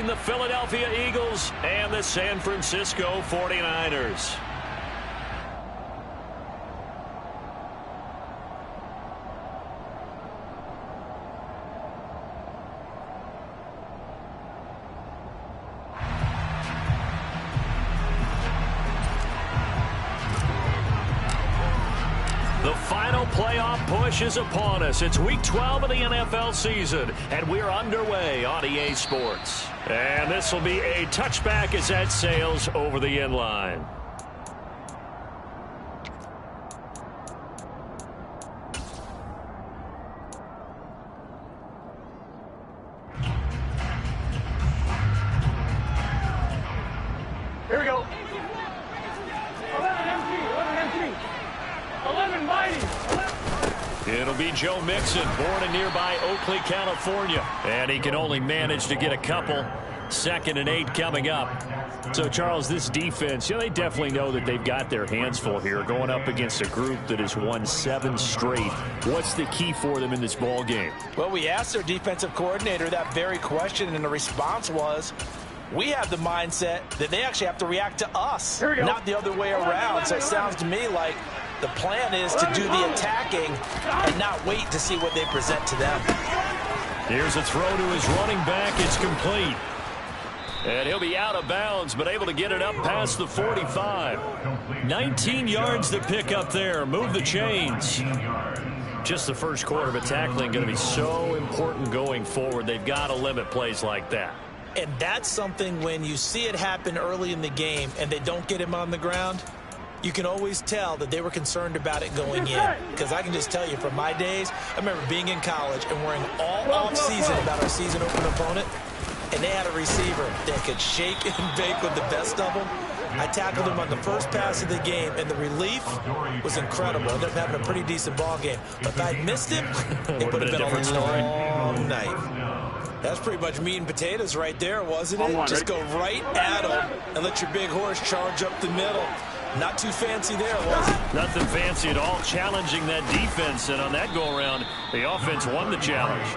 the Philadelphia Eagles and the San Francisco 49ers. The final playoff push is upon us. It's Week 12 of the NFL season, and we're underway on EA Sports. And this will be a touchback as that sails over the end line. Here we go. 11 empty. 11 mighty. It'll be Joe Mixon, born in nearby Oakley, California. And he can only manage to get a couple. 2nd and 8 coming up. So, Charles, this defense, they definitely know that they've got their hands full here, going up against a group that has won 7 straight. What's the key for them in this ball game? Well, we asked their defensive coordinator that very question, and the response was, we have the mindset that they actually have to react to us, not the other way around. So it sounds to me like the plan is to do the attacking and not wait to see what they present to them. Here's a throw to his running back. It's complete. And he'll be out of bounds, but able to get it up past the 45. 19 yards to pick up there. Move the chains. Just the first quarter, but tackling going to be so important going forward. They've got to limit plays like that. And that's something when you see it happen early in the game and they don't get him on the ground, you can always tell that they were concerned about it going in. Because I can just tell you from my days, I remember being in college and worrying all off-season about our season opener opponent. And they had a receiver that could shake and bake with the best of them. I tackled him on the first pass of the game, and the relief was incredible. I ended up having a pretty decent ball game. But if I'd missed him, it would have been a long night. That's pretty much meat and potatoes right there, wasn't it? Just go right at him and let your big horse charge up the middle. Not too fancy there, was it? Nothing fancy at all, challenging that defense. And on that go-around, the offense won the challenge.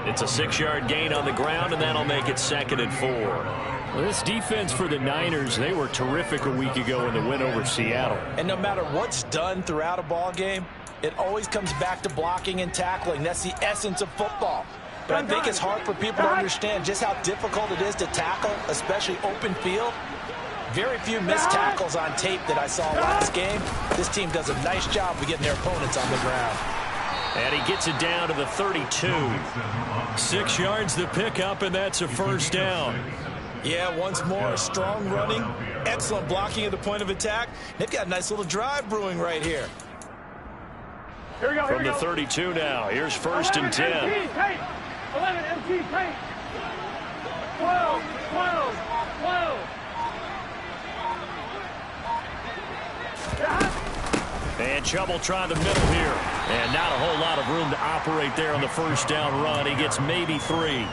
It's a 6-yard gain on the ground, and that'll make it 2nd and 4. Well, this defense for the Niners, they were terrific a week ago in the win over Seattle. And no matter what's done throughout a ball game, it always comes back to blocking and tackling. That's the essence of football. But I think it's hard for people to understand just how difficult it is to tackle, especially open field. Very few missed tackles on tape that I saw last game. This team does a nice job of getting their opponents on the ground. And he gets it down to the 32. 6 yards to pick up, and that's a first down. Yeah, once more, strong running, excellent blocking at the point of attack. They've got a nice little drive brewing right here. Here we go. From the 32 now, here's 1st and 10. 11 empty, tight. 12. And trouble trying the middle here. And not a whole lot of room to operate there on the first down run. He gets maybe 3.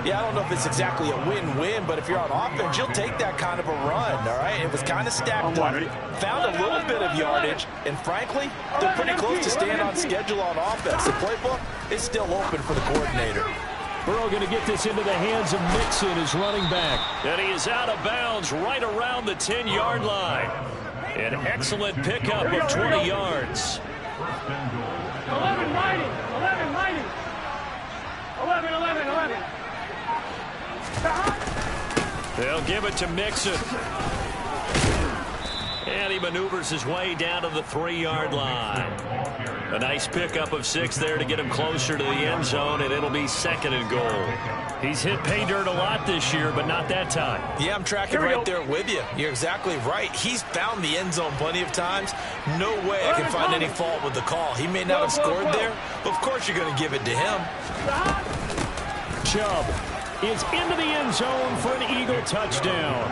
Yeah, I don't know if it's exactly a win-win, but if you're on offense, you'll take that kind of a run, all right? It was kind of stacked up. Found a little bit of yardage, and frankly, they're pretty close to staying on schedule on offense. The playbook is still open for the coordinator. Burrow going to get this into the hands of Mixon, his running back. And he is out of bounds right around the 10-yard line. An excellent pickup of 20 yards. 11 mighty. 11. They'll give it to Mixon. And he maneuvers his way down to the 3-yard line. A nice pickup of 6 there to get him closer to the end zone, and it'll be 2nd and goal. He's hit pay dirt a lot this year, but not that time. Yeah, I'm tracking right there with you. You're exactly right. He's found the end zone plenty of times. No way I can find any fault with the call. He may not have scored there, but of course you're going to give it to him. Chubb is into the end zone for an Eagle touchdown.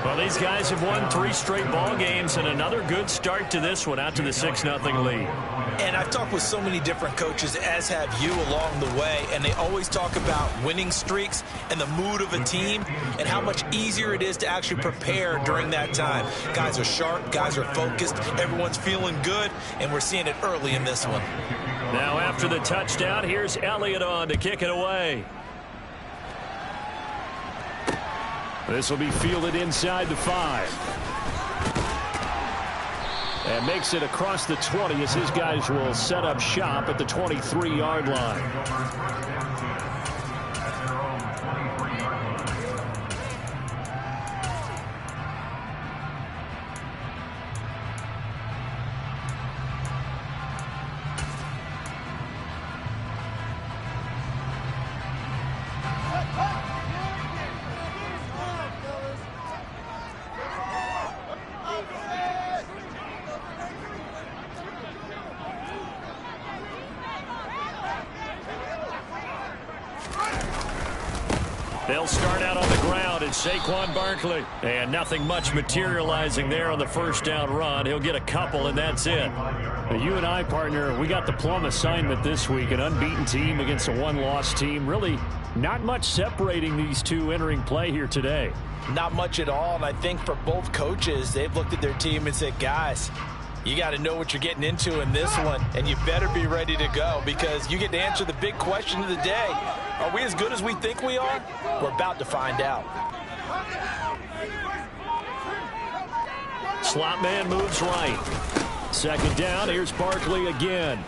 Well, these guys have won 3 straight ball games and another good start to this one out to the 6-0 lead. And I've talked with so many different coaches, as have you, along the way, and they always talk about winning streaks and the mood of a team and how much easier it is to actually prepare during that time. Guys are sharp, guys are focused, everyone's feeling good, and we're seeing it early in this one. Now after the touchdown, here's Elliott on to kick it away. This will be fielded inside the 5. And makes it across the 20 as his guys will set up shop at the 23-yard line. They'll start out on the ground, and Saquon Barkley. And nothing much materializing there on the first down run. He'll get a couple, and that's it. You and I, partner, we got the plum assignment this week. An unbeaten team against a one-loss team. Really not much separating these two entering play here today. Not much at all, and I think for both coaches, they've looked at their team and said, guys, you got to know what you're getting into in this one, and you better be ready to go because you get to answer the big question of the day. Are we as good as we think we are? We're about to find out. Slot man moves right. Second down, here's Barkley again.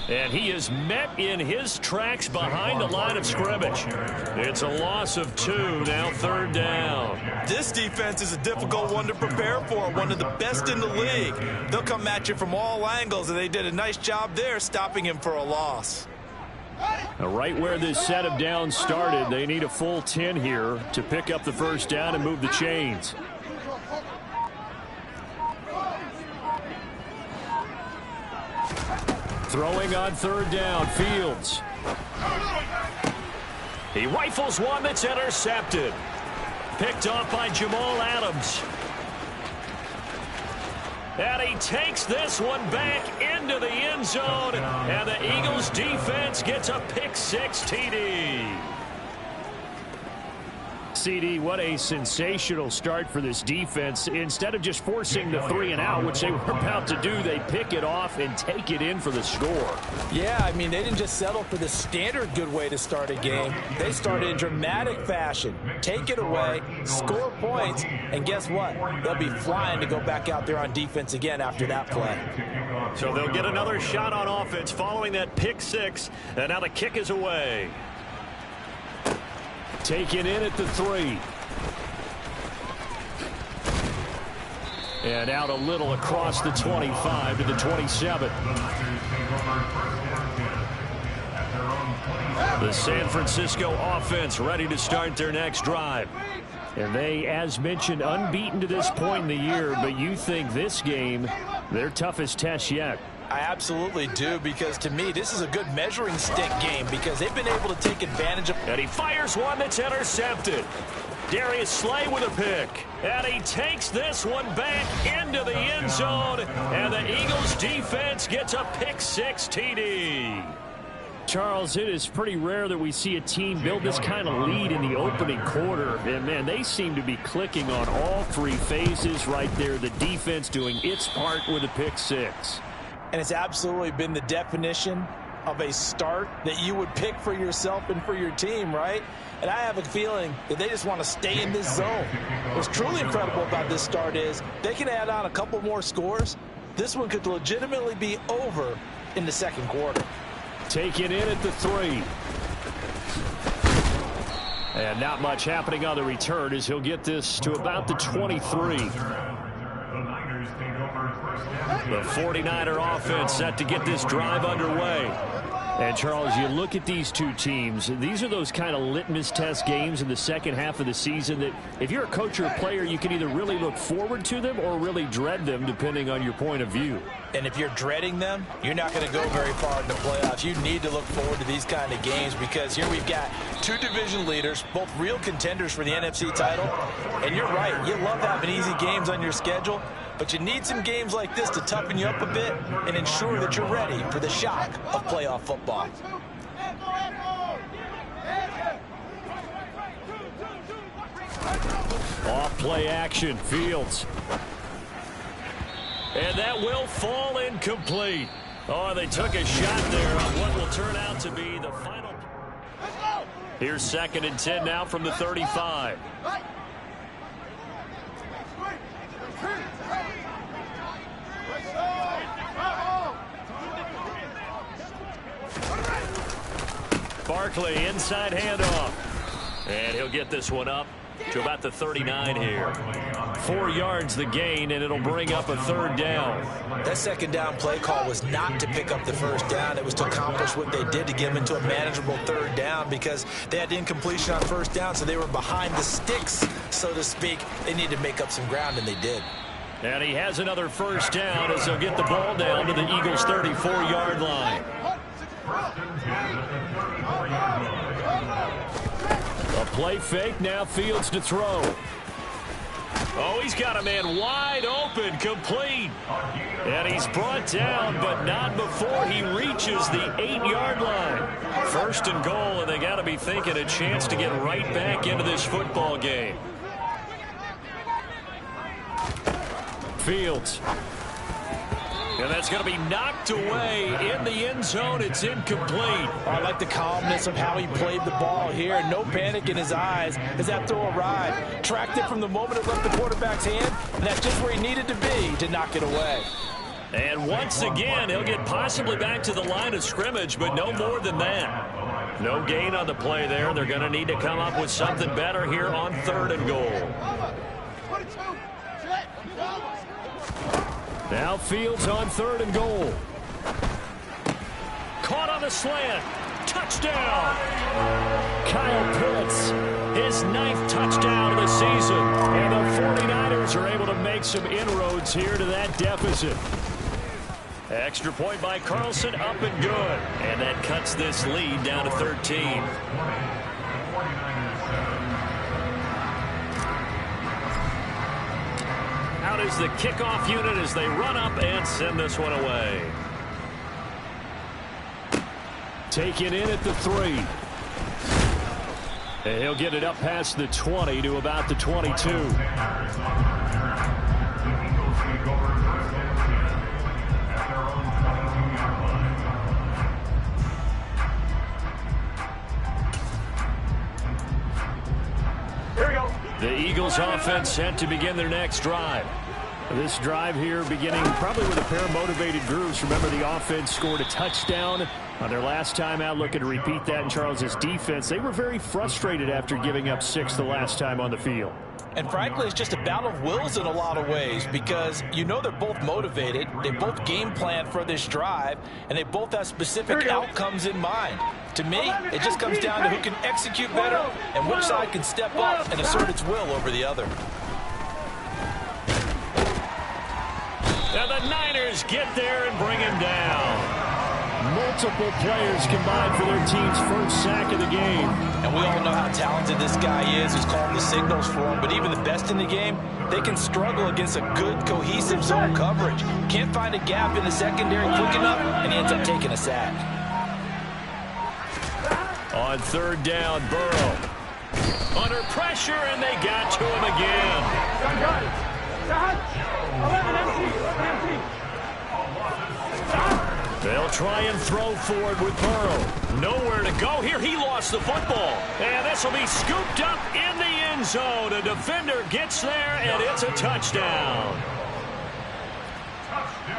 And he is met in his tracks behind the line of scrimmage. It's a loss of 2, now third down. This defense is a difficult one to prepare for, one of the best in the league. They'll come at you from all angles, and they did a nice job there stopping him for a loss. Now, right where this set of downs started, they need a full 10 here to pick up the first down and move the chains. Throwing on third down, Fields. He rifles one that's intercepted. Picked off by Jamal Adams. And he takes this one back into the end zone. And the Eagles defense gets a pick-6 TD. CD, what a sensational start for this defense. Instead of just forcing the 3-and-out, which they were about to do, they pick it off and take it in for the score. Yeah, I mean, they didn't just settle for the standard good way to start a game. They started in dramatic fashion. Take it away, score points, and guess what? They'll be flying to go back out there on defense again after that play. So they'll get another shot on offense following that pick-6, and now the kick is away. Taken in at the 3. And out a little across the 25 to the 27. The San Francisco offense ready to start their next drive. And they, as mentioned, unbeaten to this point in the year, but you think this game, their toughest test yet. I absolutely do, because to me, this is a good measuring stick game because they've been able to take advantage of. And he fires one that's intercepted. Darius Slay with a pick. And he takes this one back into the end zone. And the Eagles defense gets a pick-6 TD. Charles, it is pretty rare that we see a team build this kind of lead in the opening quarter. And, man, they seem to be clicking on all 3 phases right there. The defense doing its part with a pick-6. And it's absolutely been the definition of a start that you would pick for yourself and for your team, right? And I have a feeling that they just want to stay in this zone. What's truly incredible about this start is they can add on a couple more scores. This one could legitimately be over in the second quarter. Taken in at the 3. And not much happening on the return as he'll get this to about the 23. The 49er offense set to get this drive underway. And, Charles, you look at these two teams, these are those kind of litmus test games in the second half of the season that if you're a coach or a player, you can either really look forward to them or really dread them, depending on your point of view. And if you're dreading them, you're not going to go very far in the playoffs. You need to look forward to these kind of games because here we've got 2 division leaders, both real contenders for the NFC title. And you're right, you love having easy games on your schedule, but you need some games like this to toughen you up a bit and ensure that you're ready for the shock of playoff football. Off play action, Fields. And that will fall incomplete. Oh, they took a shot there on what will turn out to be the final. Here's 2nd and 10 now from the 35. Barkley, inside handoff. And he'll get this one up to about the 39 here. 4 yards the gain, and it'll bring up a 3rd down. That 2nd down play call was not to pick up the 1st down. It was to accomplish what they did to get them into a manageable 3rd down because they had incompletion on 1st down, so they were behind the sticks, so to speak. They needed to make up some ground, and they did. And he has another 1st down as he'll get the ball down to the Eagles' 34-yard line. A play fake, now Fields to throw. Oh, he's got a man wide open, complete. And he's brought down, but not before he reaches the 8-yard line. 1st and goal, and they got to be thinking a chance to get right back into this football game. Fields. And that's going to be knocked away in the end zone. It's incomplete. I like the calmness of how he played the ball here. No panic in his eyes as that throw arrived. Tracked it from the moment it left the quarterback's hand, and that's just where he needed to be to knock it away. And once again, he'll get possibly back to the line of scrimmage, but no more than that. No gain on the play there. They're going to need to come up with something better here on 3rd and goal. Now Fields on 3rd and goal. Caught on the slant. Touchdown. Kyle Pitts, his 9th touchdown of the season. And the 49ers are able to make some inroads here to that deficit. Extra point by Carlson, up and good. And that cuts this lead down to 13. Out is the kickoff unit as they run up and send this one away. Taken in at the 3. And he'll get it up past the 20 to about the 22. Here we go. The Eagles offense set to begin their next drive. This drive here beginning probably with a pair of motivated groups. Remember, the offense scored a touchdown on their last time out. Looking to repeat that in Charles's defense. They were very frustrated after giving up 6 the last time on the field. And frankly, it's just a battle of wills in a lot of ways because you know they're both motivated. They both game plan for this drive, and they both have specific outcomes in mind. To me, it just comes down to who can execute better and which side can step up and assert its will over the other. And the Niners get there and bring him down. Multiple players combined for their team's first sack of the game. And we all know how talented this guy is who's calling the signals for him. But even the best in the game, they can struggle against a good, cohesive zone coverage. Can't find a gap in the secondary quick enough, and he ends up taking a sack. On 3rd down, Burrow. Under pressure, and they got to him again. 11 MC. They'll try and throw forward with Burrow. Nowhere to go here. He lost the football. And this will be scooped up in the end zone. A defender gets there, and it's a touchdown.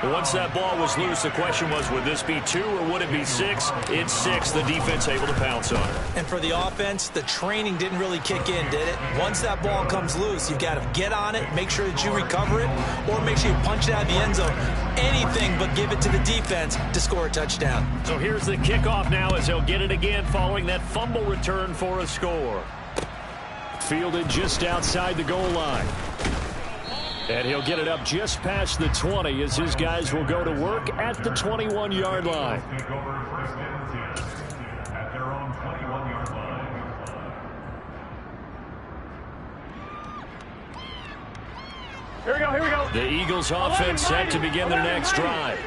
Once that ball was loose, the question was, would this be 2 or would it be 6? It's 6. The defense able to pounce on it. And for the offense, the training didn't really kick in, did it? Once that ball comes loose, you've got to get on it, make sure that you recover it, or make sure you punch it out of the end zone. Anything but give it to the defense to score a touchdown. So here's the kickoff now as he'll get it again following that fumble return for a score. Fielded just outside the goal line. And he'll get it up just past the 20 as his guys will go to work at the 21-yard line. Here we go. The Eagles offense set to begin their next drive.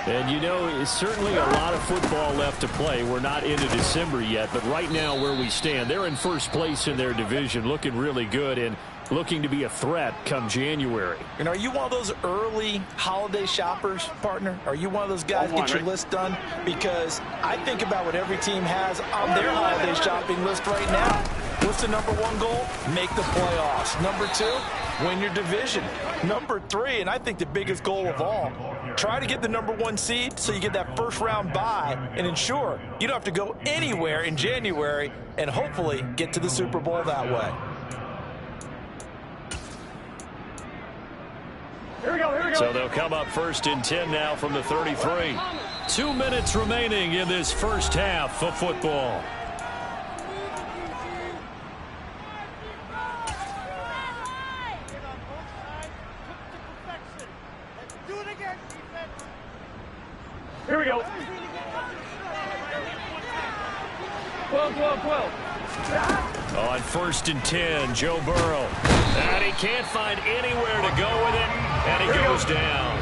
And, you know, it's certainly a lot of football left to play. We're not into December yet, but right now where we stand, they're in first place in their division, looking really good and looking to be a threat come January. And are you one of those early holiday shoppers, partner? Are you one of those guys get your list done? Because I think about what every team has on their holiday shopping list right now. What's the number one goal? Make the playoffs. Number two, win your division. Number three, and I think the biggest goal of all, try to get the number one seed so you get that first round bye and ensure you don't have to go anywhere in January and hopefully get to the Super Bowl that way. Here we go, here we go. So they'll come up 1st and 10 now from the 33. 2 minutes remaining in this first half of football. Here we go. 12. On 1st and 10, Joe Burrow. And he can't find anywhere to go with it, and he goes down.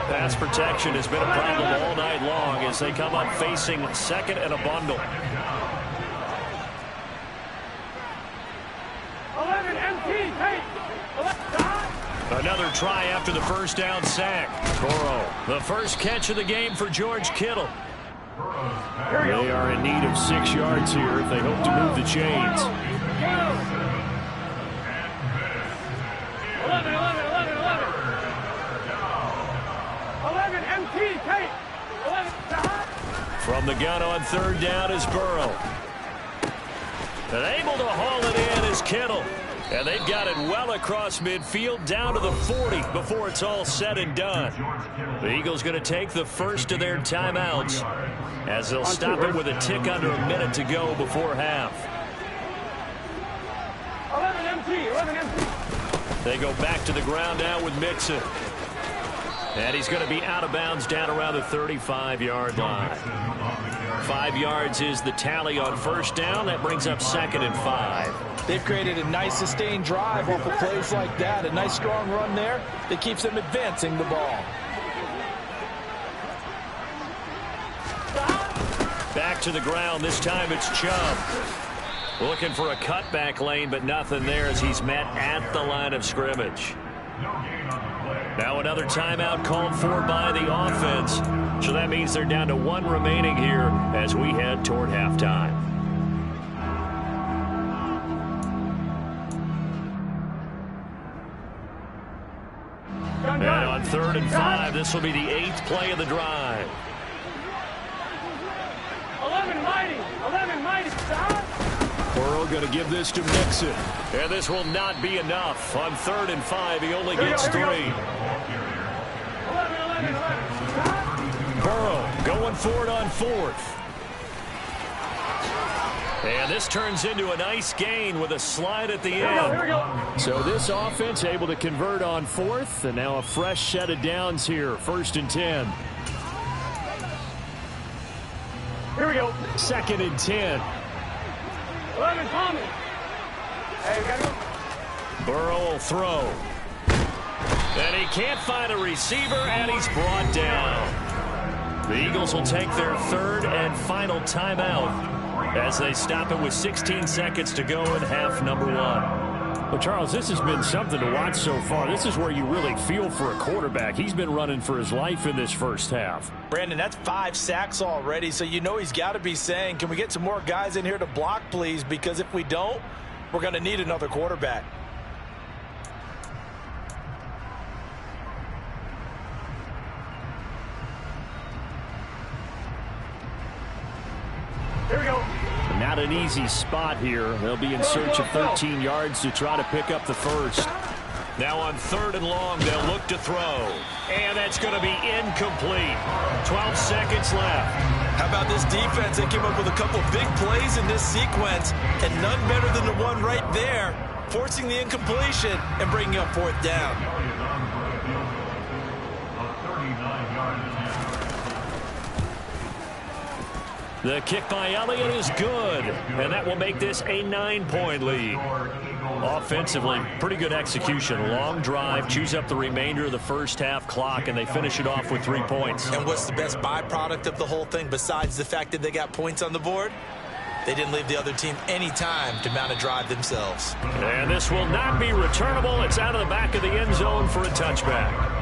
Pass protection has been a problem all night long as they come up facing second and a bundle. 11 empty. Hey. Another try after the first down sack. Burrow, the first catch of the game for George Kittle. They are in need of 6 yards here if they hope to move the chains. 11 empty. Hey. 11. From the gun on 3rd down is Burrow. And able to haul it in is Kittle. And they've got it well across midfield down to the 40 before it's all said and done. The Eagles going to take the first of their timeouts as they'll stop it with a tick under a minute to go before half. 11 empty. They go back to the ground now with Mixon. And he's going to be out of bounds down around the 35-yard line. 5 yards is the tally on first down. That brings up 2nd and 5. They've created a nice sustained drive off of plays like that. A nice strong run there that keeps them advancing the ball. Back to the ground. This time it's Chubb. Looking for a cutback lane, but nothing there as he's met at the line of scrimmage. Now another timeout called for by the offense. So that means they're down to 1 remaining here as we head toward halftime. And on 3rd and 5, this will be the 8th play of the drive. 11 mighty. Burrow going to give this to Mixon. And this will not be enough. On 3rd and 5, he only gets 3. 11. Burrow going for it on 4th. And this turns into a nice gain with a slide at the end. So this offense able to convert on 4th, and now a fresh set of downs here. 1st and 10. Here we go. 2nd and 10. 11 Thomas. Hey, we gotta go. Burrow will throw. And he can't find a receiver, and he's brought down. The Eagles will take their 3rd and final timeout as they stop it with 16 seconds to go in half number 1. Well, Charles, this has been something to watch so far. This is where you really feel for a quarterback. He's been running for his life in this first half. Brandon, that's 5 sacks already, so you know he's got to be saying, can we get some more guys in here to block, please? Because if we don't, we're going to need another quarterback. Here we go. Not an easy spot here. They'll be in search of 13 yards to try to pick up the first. Now on 3rd and long, they'll look to throw. And that's going to be incomplete. 12 seconds left. How about this defense? They came up with a couple big plays in this sequence, and none better than the one right there, forcing the incompletion and bringing up 4th down. The kick by Elliott is good, and that will make this a 9-point lead. Offensively, pretty good execution. Long drive, chews up the remainder of the first half clock, and they finish it off with 3 points. And what's the best byproduct of the whole thing besides the fact that they got points on the board? They didn't leave the other team any time to mount a drive themselves. And this will not be returnable. It's out of the back of the end zone for a touchback.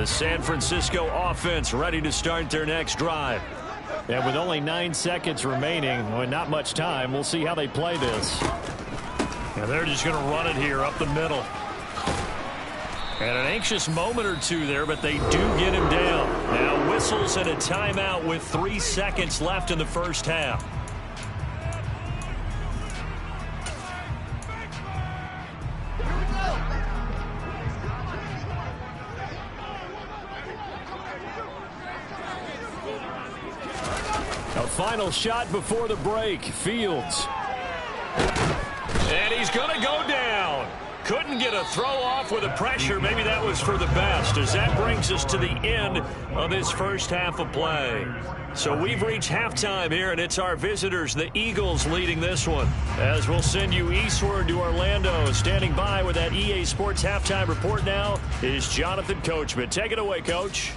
The San Francisco offense ready to start their next drive. And with only 9 seconds remaining, well, not much time, we'll see how they play this. And they're just going to run it here up the middle. And an anxious moment or two there, but they do get him down. Now whistles and a timeout with 3 seconds left in the first half. A final shot before the break. Fields. And he's going to go down. Couldn't get a throw off with the pressure. Maybe that was for the best, as that brings us to the end of this first half of play. So we've reached halftime here, and it's our visitors, the Eagles, leading this one. As we'll send you eastward to Orlando. Standing by with that EA Sports halftime report now is Jonathan Coachman. Take it away, Coach.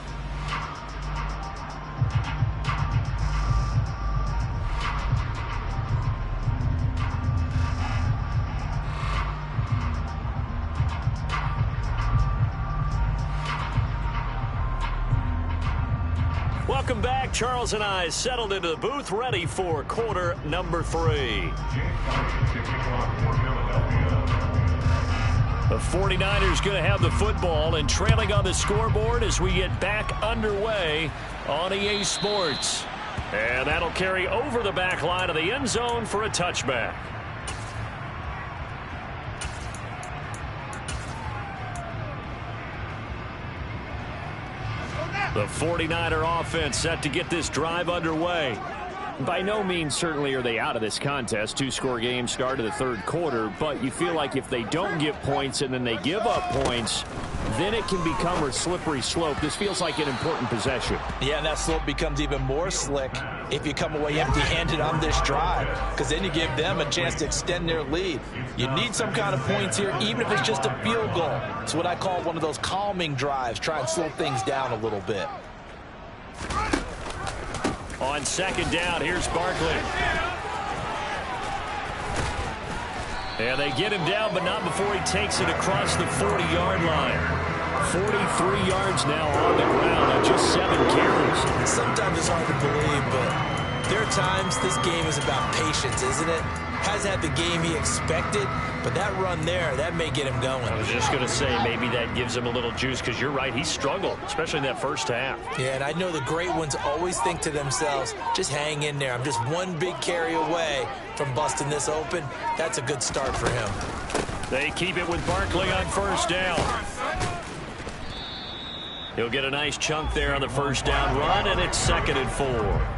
Welcome back. Charles and I settled into the booth, ready for quarter number 3. The 49ers going to have the football and trailing on the scoreboard as we get back underway on EA Sports. And that'll carry over the back line of the end zone for a touchback. The 49er offense set to get this drive underway. By no means certainly are they out of this contest. 2-score game start of the third quarter, but you feel like if they don't get points and then they give up points, then it can become a slippery slope. This feels like an important possession. Yeah, and that slope becomes even more slick if you come away empty-handed on this drive, because then you give them a chance to extend their lead. You need some kind of points here, even if it's just a field goal. It's what I call one of those calming drives. Try and slow things down a little bit. On second down, here's Barkley. And they get him down, but not before he takes it across the 40-yard line. 43 yards now on the ground on just 7 carries. Sometimes it's hard to believe, but there are times this game is about patience, isn't it? Hasn't had the game he expected, but that run there, that may get him going. I was just going to say, maybe that gives him a little juice, because you're right, he struggled, especially in that first half. Yeah, and I know the great ones always think to themselves, just hang in there. I'm just one big carry away from busting this open. That's a good start for him. They keep it with Barkley on first down. He'll get a nice chunk there on the first down run, and it's 2nd and 4.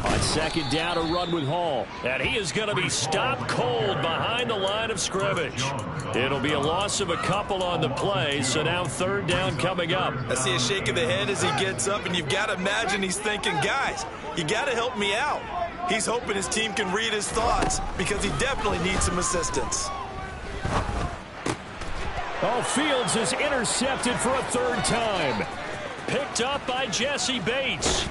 On second down, a run with Hall. And he is going to be stopped cold behind the line of scrimmage. It'll be a loss of a couple on the play, so now 3rd down coming up. I see a shake of the head as he gets up, and you've got to imagine he's thinking, guys, you got to help me out. He's hoping his team can read his thoughts, because he definitely needs some assistance. Oh, Fields is intercepted for a 3rd time. Picked up by Jesse Bates.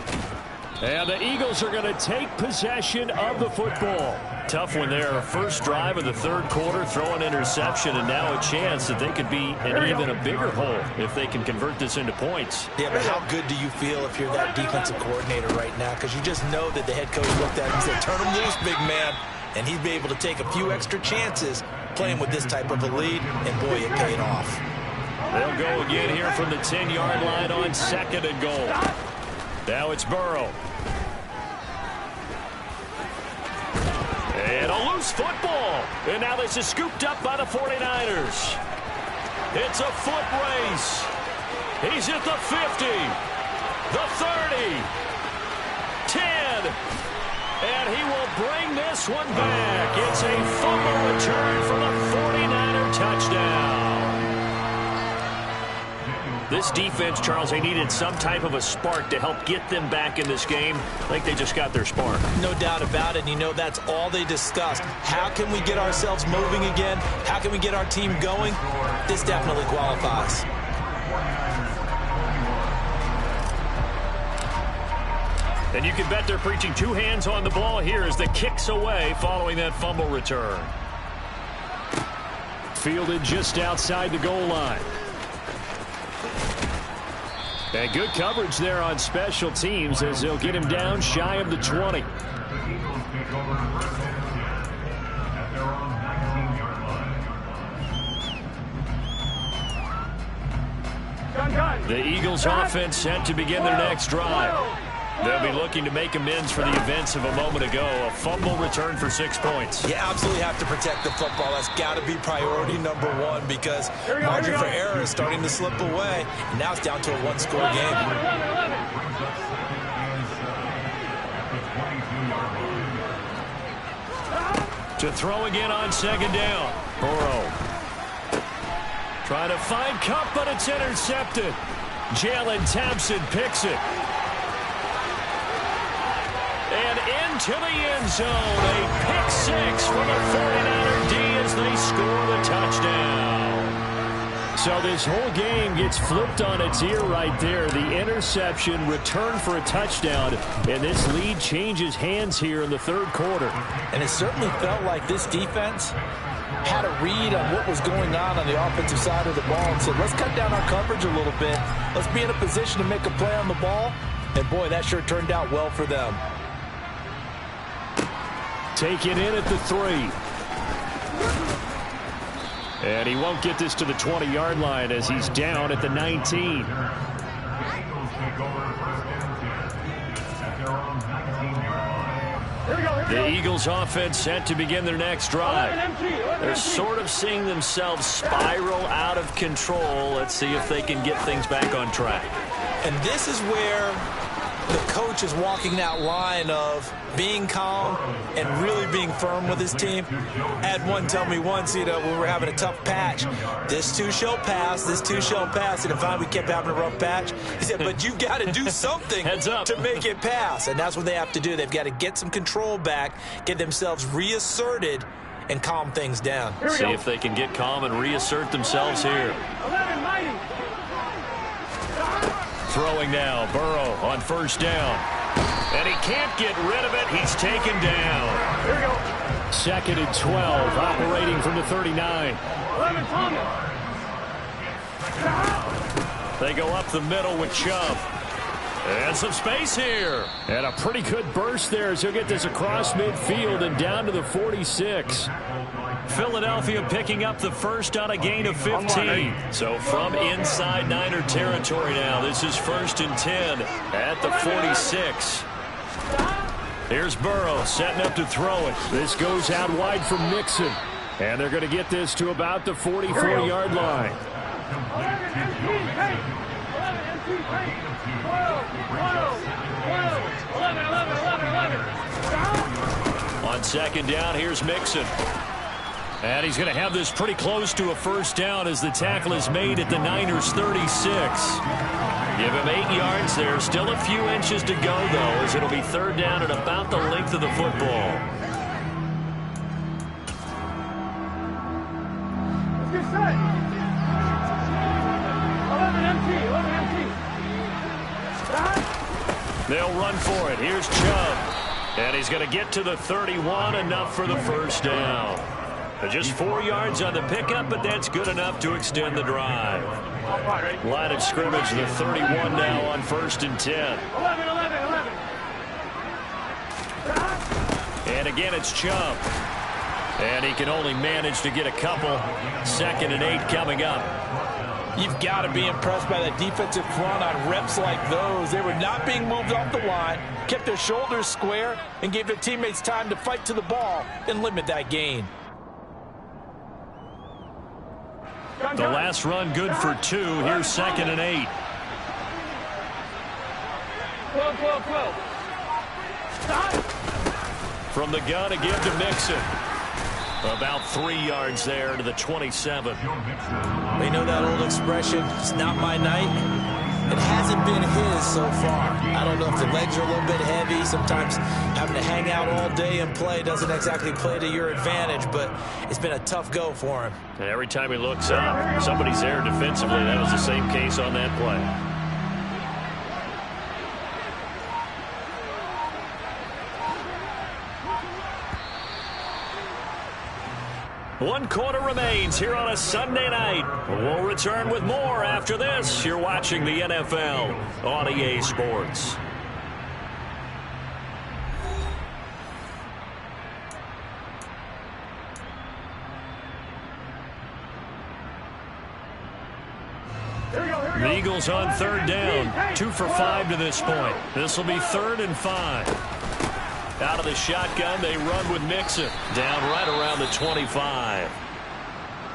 And the Eagles are going to take possession of the football. Tough one there. First drive of the 3rd quarter, throw an interception, and now a chance that they could be in even a bigger hole if they can convert this into points. Yeah, but how good do you feel if you're that defensive coordinator right now? Because you just know that the head coach looked at him and said, turn him loose, big man. And he'd be able to take a few extra chances playing with this type of a lead, and boy, it paid off. They'll go again here from the 10-yard line on 2nd and goal. Now it's Burrow. And a loose football. And now this is scooped up by the 49ers. It's a foot race. He's at the 50, the 30, 10. And he will bring this one back. It's a fumble return for the 49er touchdown. This defense, Charles, they needed some type of a spark to help get them back in this game. I think they just got their spark. No doubt about it. And you know, that's all they discussed. How can we get ourselves moving again? How can we get our team going? This definitely qualifies. And you can bet they're preaching two hands on the ball here as the kick's away following that fumble return. Fielded just outside the goal line. And good coverage there on special teams as they'll get him down shy of the 20. The Eagles offense set to begin their next drive. They'll be looking to make amends for the events of a moment ago. A fumble return for 6 points. You absolutely have to protect the football. That's got to be priority number one because margin for error is starting to slip away. And now it's down to a one-score game. To throw again on second down. Burrow. Trying to find Cup, but it's intercepted. Jalen Thompson picks it. And into the end zone. A pick six for the 49er D as they score the touchdown. So this whole game gets flipped on its ear right there. The interception, return for a touchdown, and this lead changes hands here in the third quarter. And it certainly felt like this defense had a read on what was going on the offensive side of the ball and said, let's cut down our coverage a little bit. Let's be in a position to make a play on the ball. And, boy, that sure turned out well for them. Take it in at the 3. And he won't get this to the 20-yard line as he's down at the 19. The Eagles offense set to begin their next drive. They're sort of seeing themselves spiral out of control. Let's see if they can get things back on track. And this is where the coach is walking that line of being calm and really being firm with his team. I had one tell me once, when we were having a tough patch, this too shall pass, this too shall pass. And finally we kept having a rough patch. He said, but you got to do something to make it pass. And that's what they have to do. They've got to get some control back, get themselves reasserted, and calm things down. See if they can get calm and reassert themselves here. Throwing now, Burrow on first down. And he can't get rid of it. He's taken down. Here we go. 2nd and 12, operating from the 39. 11, Tommy. They go up the middle with Chubb. And some space here. And a pretty good burst there as he'll get this across midfield and down to the 46. Philadelphia picking up the first on a gain of 15. So from inside Niner territory now, this is 1st and 10 at the 46. Here's Burrow setting up to throw it. This goes out wide from Mixon. And they're going to get this to about the 44-yard line. 11, On second down, here's Mixon. And he's going to have this pretty close to a first down as the tackle is made at the Niners' 36. Give him 8 yards there. Still a few inches to go, though, as it'll be third down at about the length of the football. Let's get set. 11 empty. They'll run for it. Here's Chubb. And he's going to get to the 31, enough for the first down. Just 4 yards on the pickup, but that's good enough to extend the drive. Line of scrimmage, the 31 now on 1st and 10. 11. And again, it's Chubb. And he can only manage to get a couple. 2nd and 8 coming up. You've got to be impressed by that defensive front on reps like those. They were not being moved off the line, kept their shoulders square, and gave their teammates time to fight to the ball and limit that gain. The last run good for 2. Here's 2nd and 8. 12. From the gun, a give to Mixon. About 3 yards there to the 27. We know that old expression, it's not my night. It hasn't been his so far. I don't know if the legs are a little bit heavy. Sometimes having to hang out all day and play doesn't exactly play to your advantage, but it's been a tough go for him. And every time he looks up, somebody's there defensively. That was the same case on that play. 1 quarter remains here on a Sunday night. We'll return with more after this. You're watching the NFL on EA Sports. The Eagles on 3rd down. 2 for 5 to this point. This will be 3rd and 5. Out of the shotgun, they run with Mixon. Down right around the 25.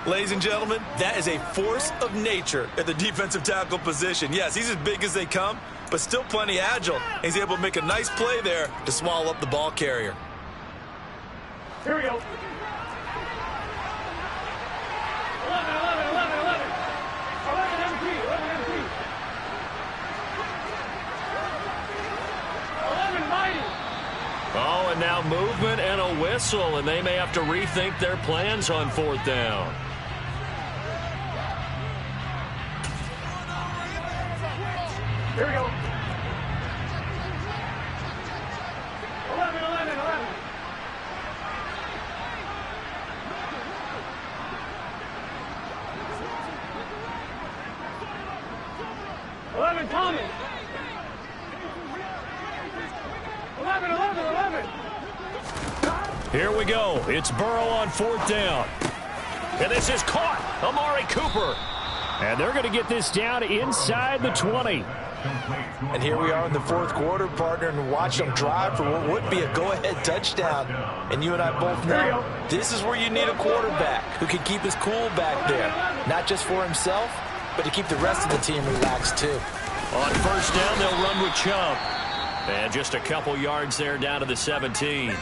Ladies and gentlemen, that is a force of nature at the defensive tackle position. Yes, he's as big as they come, but still plenty agile. He's able to make a nice play there to swallow up the ball carrier. Here we go. 11 MC. 11 mighty. Oh, and now movement and a whistle, and they may have to rethink their plans on 4th down. Here we go. 11. 11 Thomas. 11. Here we go. It's Burrow on 4th down. And this is caught. Amari Cooper. And they're going to get this down inside the 20. And here we are in the 4th quarter, partner, and watch them drive for what would be a go-ahead touchdown. And you and I both know this is where you need a quarterback who can keep his cool back there. Not just for himself, but to keep the rest of the team relaxed, too. On 1st down, they'll run with Chubb. And just a couple yards there down to the 17.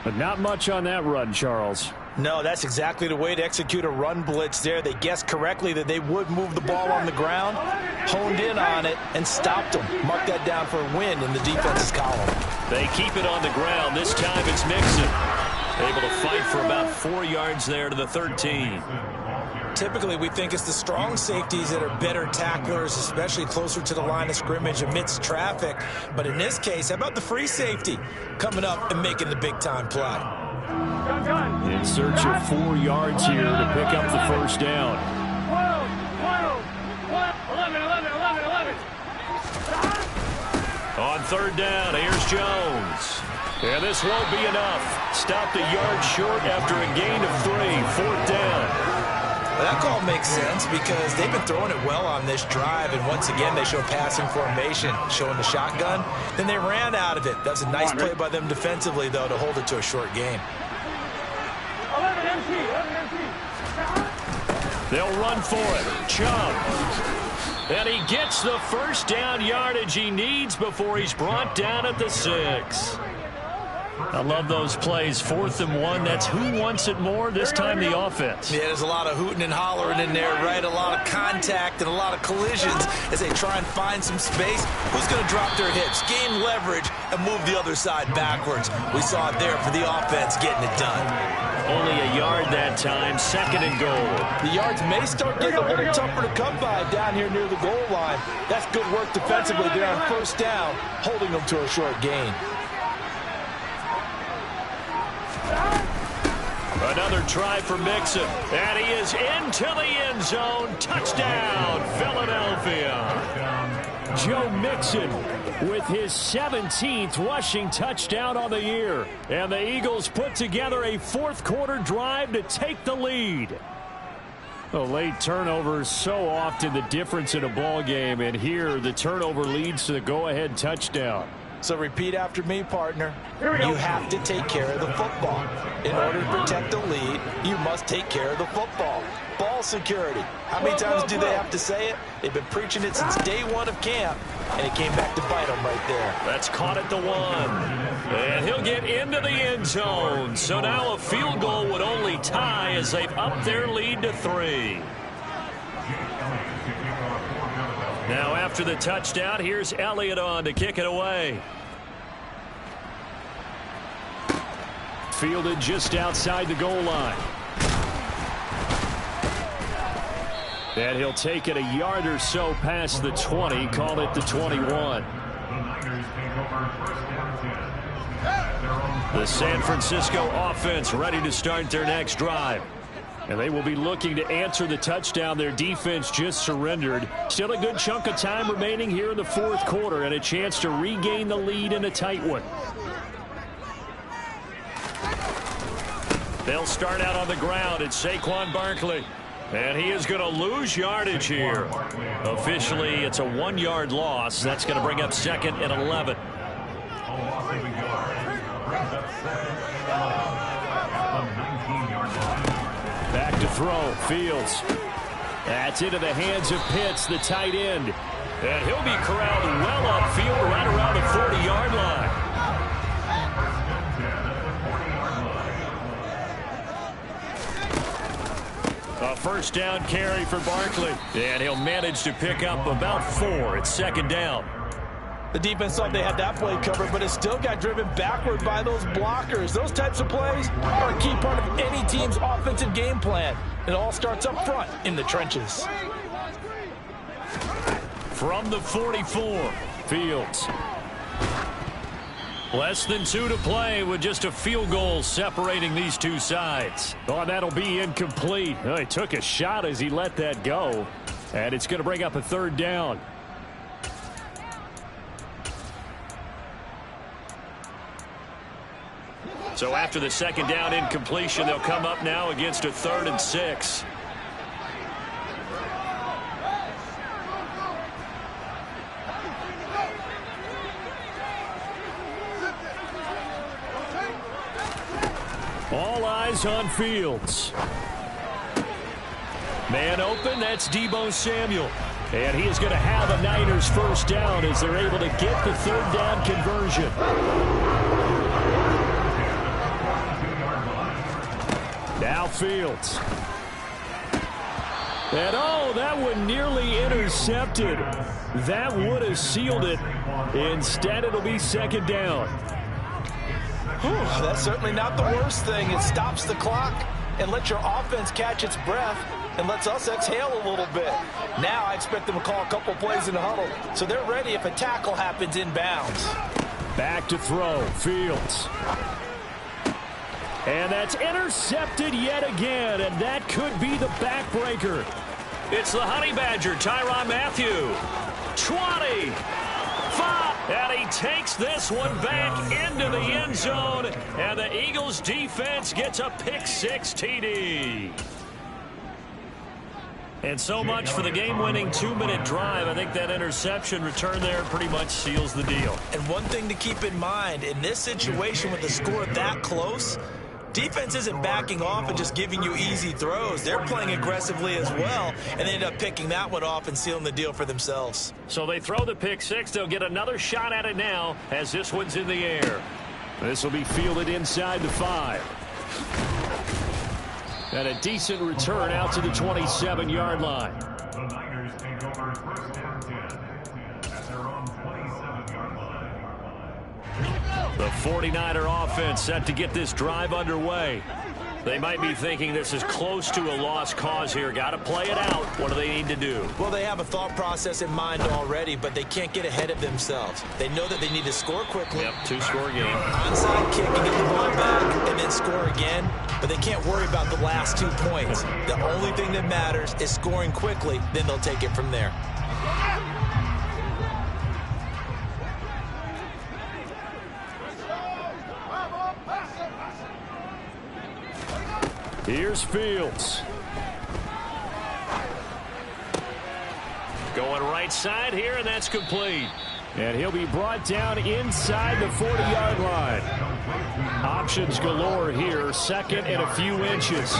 But not much on that run, Charles. No, that's exactly the way to execute a run blitz there. They guessed correctly that they would move the ball on the ground, honed in on it, and stopped them. Mark that down for a win in the defense's column. They keep it on the ground. This time it's Mixon. Able to fight for about 4 yards there to the 13. Typically, we think it's the strong safeties that are better tacklers, especially closer to the line of scrimmage amidst traffic. But in this case, how about the free safety coming up and making the big-time play? In search of 4 yards here to pick up the 1st down. 11. On 3rd down, here's Jones. And this won't be enough. Stopped a yard short after a gain of 3. 4th down. Well, that call makes sense because they've been throwing it well on this drive, and once again they show passing formation, showing the shotgun. Then they ran out of it. That was a nice play by them defensively, though, to hold it to a short gain. 11 MC. They'll run for it. Chubb. And he gets the 1st down yardage he needs before he's brought down at the 6. I love those plays. 4th and 1. That's who wants it more, this time the offense. Yeah, there's a lot of hooting and hollering in there, right? A lot of contact and a lot of collisions as they try and find some space. Who's going to drop their hips, gain leverage, and move the other side backwards? We saw it there for the offense getting it done. Only a yard that time. 2nd and goal. The yards may start getting a little tougher to come by down here near the goal line. That's good work defensively there on 1st down, holding them to a short gain. Another try for Mixon. And he is into the end zone. Touchdown, Philadelphia. Joe Mixon with his 17th rushing touchdown on the year. And the Eagles put together a 4th quarter drive to take the lead. The late turnovers so often the difference in a ball game. And here the turnover leads to the go-ahead touchdown. So repeat after me, partner. You have to take care of the football. In order to protect the lead, you must take care of the football. Ball security. How many times do they have to say it? They've been preaching it since day 1 of camp, and it came back to bite them right there. That's caught at the 1. And he'll get into the end zone. So now a field goal would only tie as they've upped their lead to 3. Now after the touchdown, here's Elliott on to kick it away. Fielded just outside the goal line. And he'll take it a yard or so past the 20, call it the 21. The San Francisco offense ready to start their next drive. And they will be looking to answer the touchdown their defense just surrendered. Still a good chunk of time remaining here in the fourth quarter and a chance to regain the lead in a tight one. They'll start out on the ground. It's Saquon Barkley. And he is going to lose yardage here. Officially, it's a 1-yard loss. That's going to bring up 2nd and 11. Back to throw. Fields. That's into the hands of Pitts, the tight end. And he'll be corralled well upfield right around the 40-yard line. A first down carry for Barkley. And he'll manage to pick up about 4. It's 2nd down. The defense thought they had that play covered, but it still got driven backward by those blockers. Those types of plays are a key part of any team's offensive game plan. It all starts up front in the trenches. From the 44, Fields. Less than 2 to play with just a field goal separating these two sides. Oh, that'll be incomplete. Oh, he took a shot as he let that go. And it's going to bring up a 3rd down. So after the 2nd down incompletion, they'll come up now against a 3rd and 6. All eyes on Fields. Man open, that's Deebo Samuel. And he is going to have a Niners first down as they're able to get the 3rd down conversion. Now Fields. And oh, that one nearly intercepted. That would have sealed it. Instead, it'll be 2nd down. That's certainly not the worst thing. It stops the clock and lets your offense catch its breath and lets us exhale a little bit. Now I expect them to call a couple plays in the huddle, so they're ready if a tackle happens inbounds. Back to throw. Fields. And that's intercepted yet again, and that could be the backbreaker. It's the Honey Badger, Tyrann Mathieu. 20. 5. And he takes this one back into the end zone, and the Eagles defense gets a pick-6 TD. And so much for the game-winning 2-minute drive. I think that interception return there pretty much seals the deal. And one thing to keep in mind, in this situation with the score that close, defense isn't backing off and just giving you easy throws. They're playing aggressively as well, and they end up picking that one off and sealing the deal for themselves. So they throw the pick-6. They'll get another shot at it now as this one's in the air. This will be fielded inside the 5. And a decent return out to the 27-yard line. The Niners take over first and 10 at their own 27-yard line. The 49er offense set to get this drive underway. They might be thinking this is close to a lost cause here. Got to play it out. What do they need to do? Well, they have a thought process in mind already, but they can't get ahead of themselves. They know that they need to score quickly. Yep, 2-score game. Onside kick and get the ball back and then score again, but they can't worry about the last 2 points. The only thing that matters is scoring quickly, then they'll take it from there. Here's Fields. Going right side here, and that's complete. And he'll be brought down inside the 40-yard line. Options galore here. 2nd and a few inches.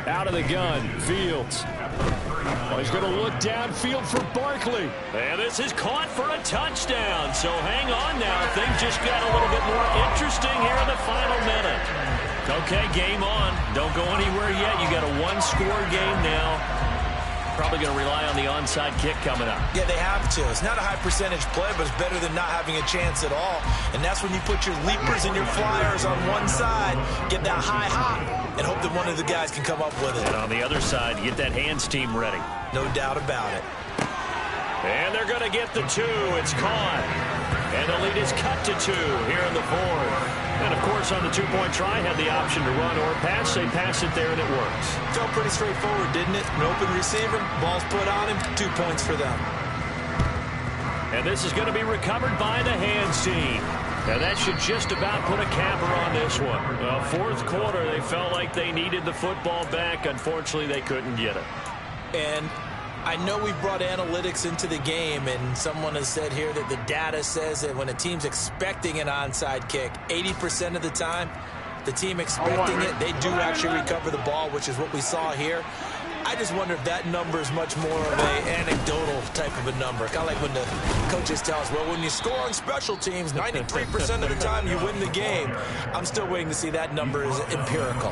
Out of the gun, Fields. Oh, he's going to look downfield for Barkley. And this is caught for a touchdown. So hang on now. Things just got a little bit more interesting here in the final minute. Okay, game on. Don't go anywhere yet. You got a 1-score game now. Probably going to rely on the onside kick coming up. Yeah, they have to. It's not a high percentage play, but it's better than not having a chance at all. And that's when you put your leapers and your flyers on one side, get that high hop, and hope that one of the guys can come up with it. And on the other side, get that hands team ready. No doubt about it. And they're going to get the 2. It's caught. And the lead is cut to 2 here in the fourth. And, of course, on the two-point try, had the option to run or pass. They pass it there, and it works. Felt pretty straightforward, didn't it? An open receiver, ball's put on him, 2 points for them. And this is going to be recovered by the hands team. And that should just about put a capper on this one. Fourth quarter, they felt like they needed the football back. Unfortunately, they couldn't get it. And I know we brought analytics into the game, and someone has said here that the data says that when a team's expecting an onside kick, 80% of the time, the team expecting it, they do actually recover the ball, which is what we saw here. I just wonder if that number is much more of an anecdotal type of a number. Kind of like when the coaches tell us, well, when you score on special teams, 93% of the time you win the game. I'm still waiting to see that number is empirical.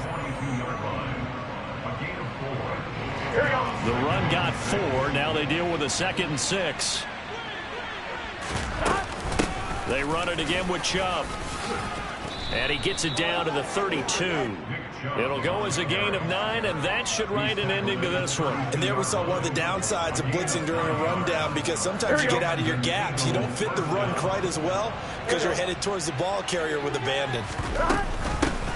The run got 4. Now they deal with a 2nd and 6. They run it again with Chubb. And he gets it down to the 32. It'll go as a gain of 9, and that should write an ending to this one. And there we saw one of the downsides of blitzing during a rundown, because sometimes you get out of your gaps. You don't fit the run quite as well because you're headed towards the ball carrier with abandon.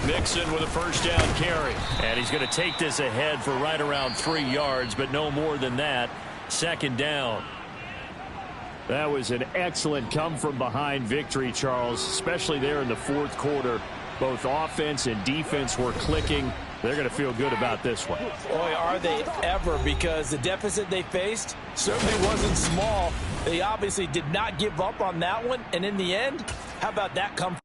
Mixon with a first down carry. And he's going to take this ahead for right around 3 yards, but no more than that. 2nd down. That was an excellent come-from-behind victory, Charles, especially there in the fourth quarter. Both offense and defense were clicking. They're going to feel good about this one. Boy, are they ever, because the deficit they faced certainly wasn't small. They obviously did not give up on that one, and in the end, how about that come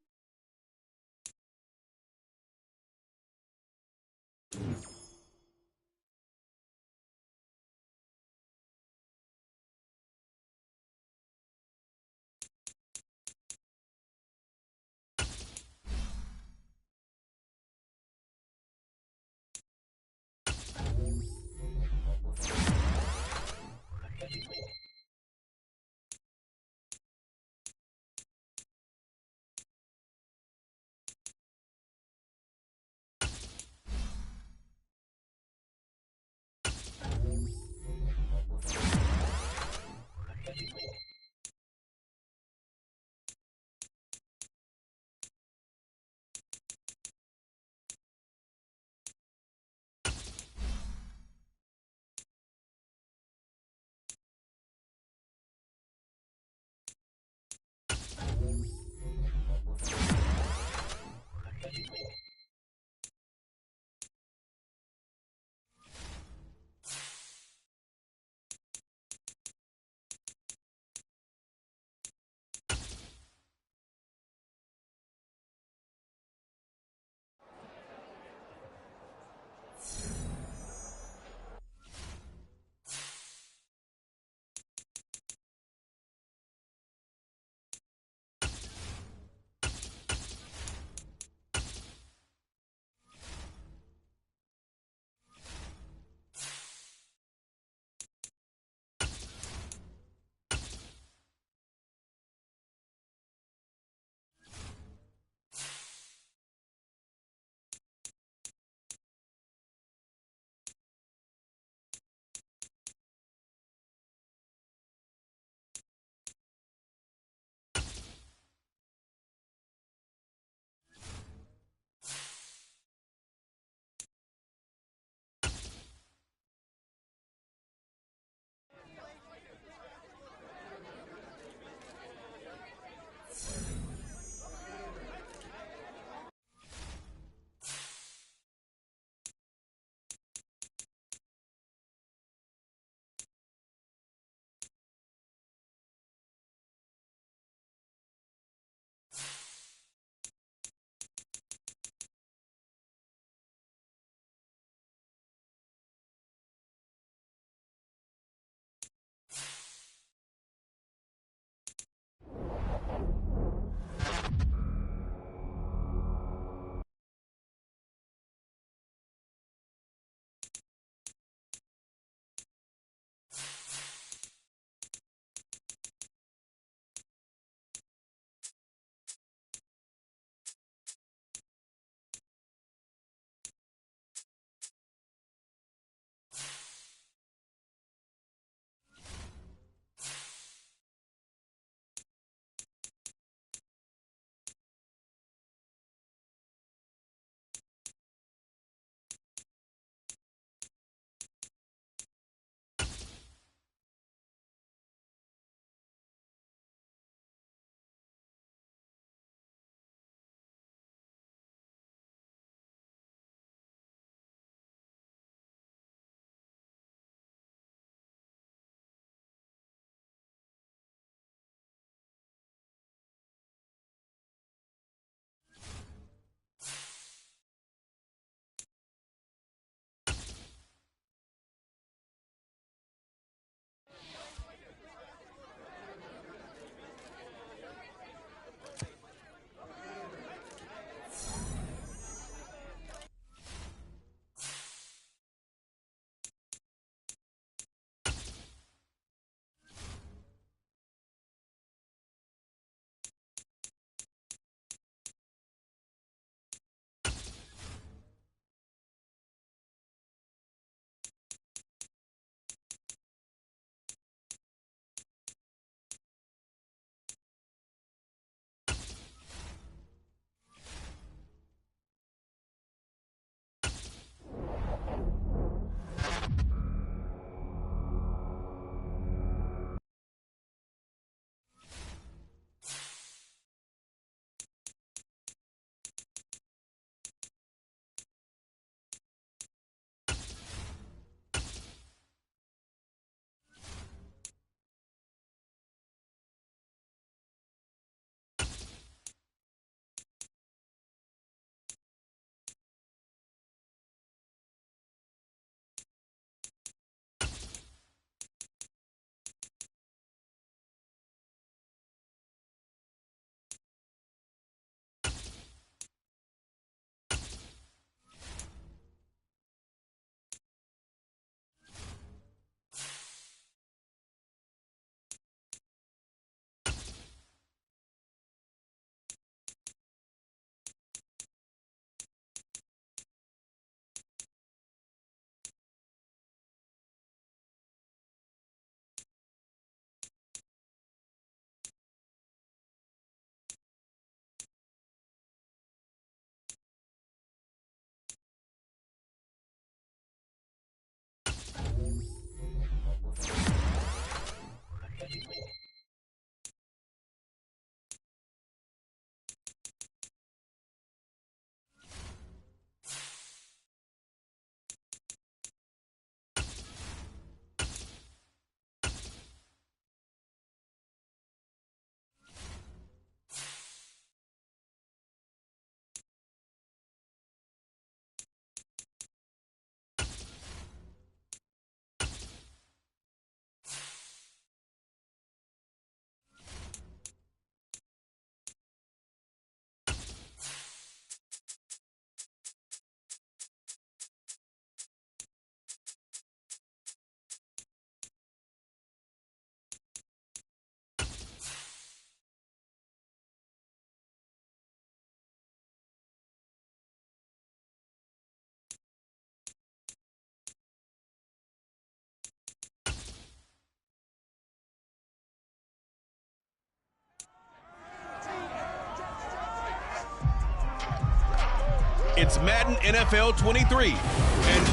It's Madden NFL 23. And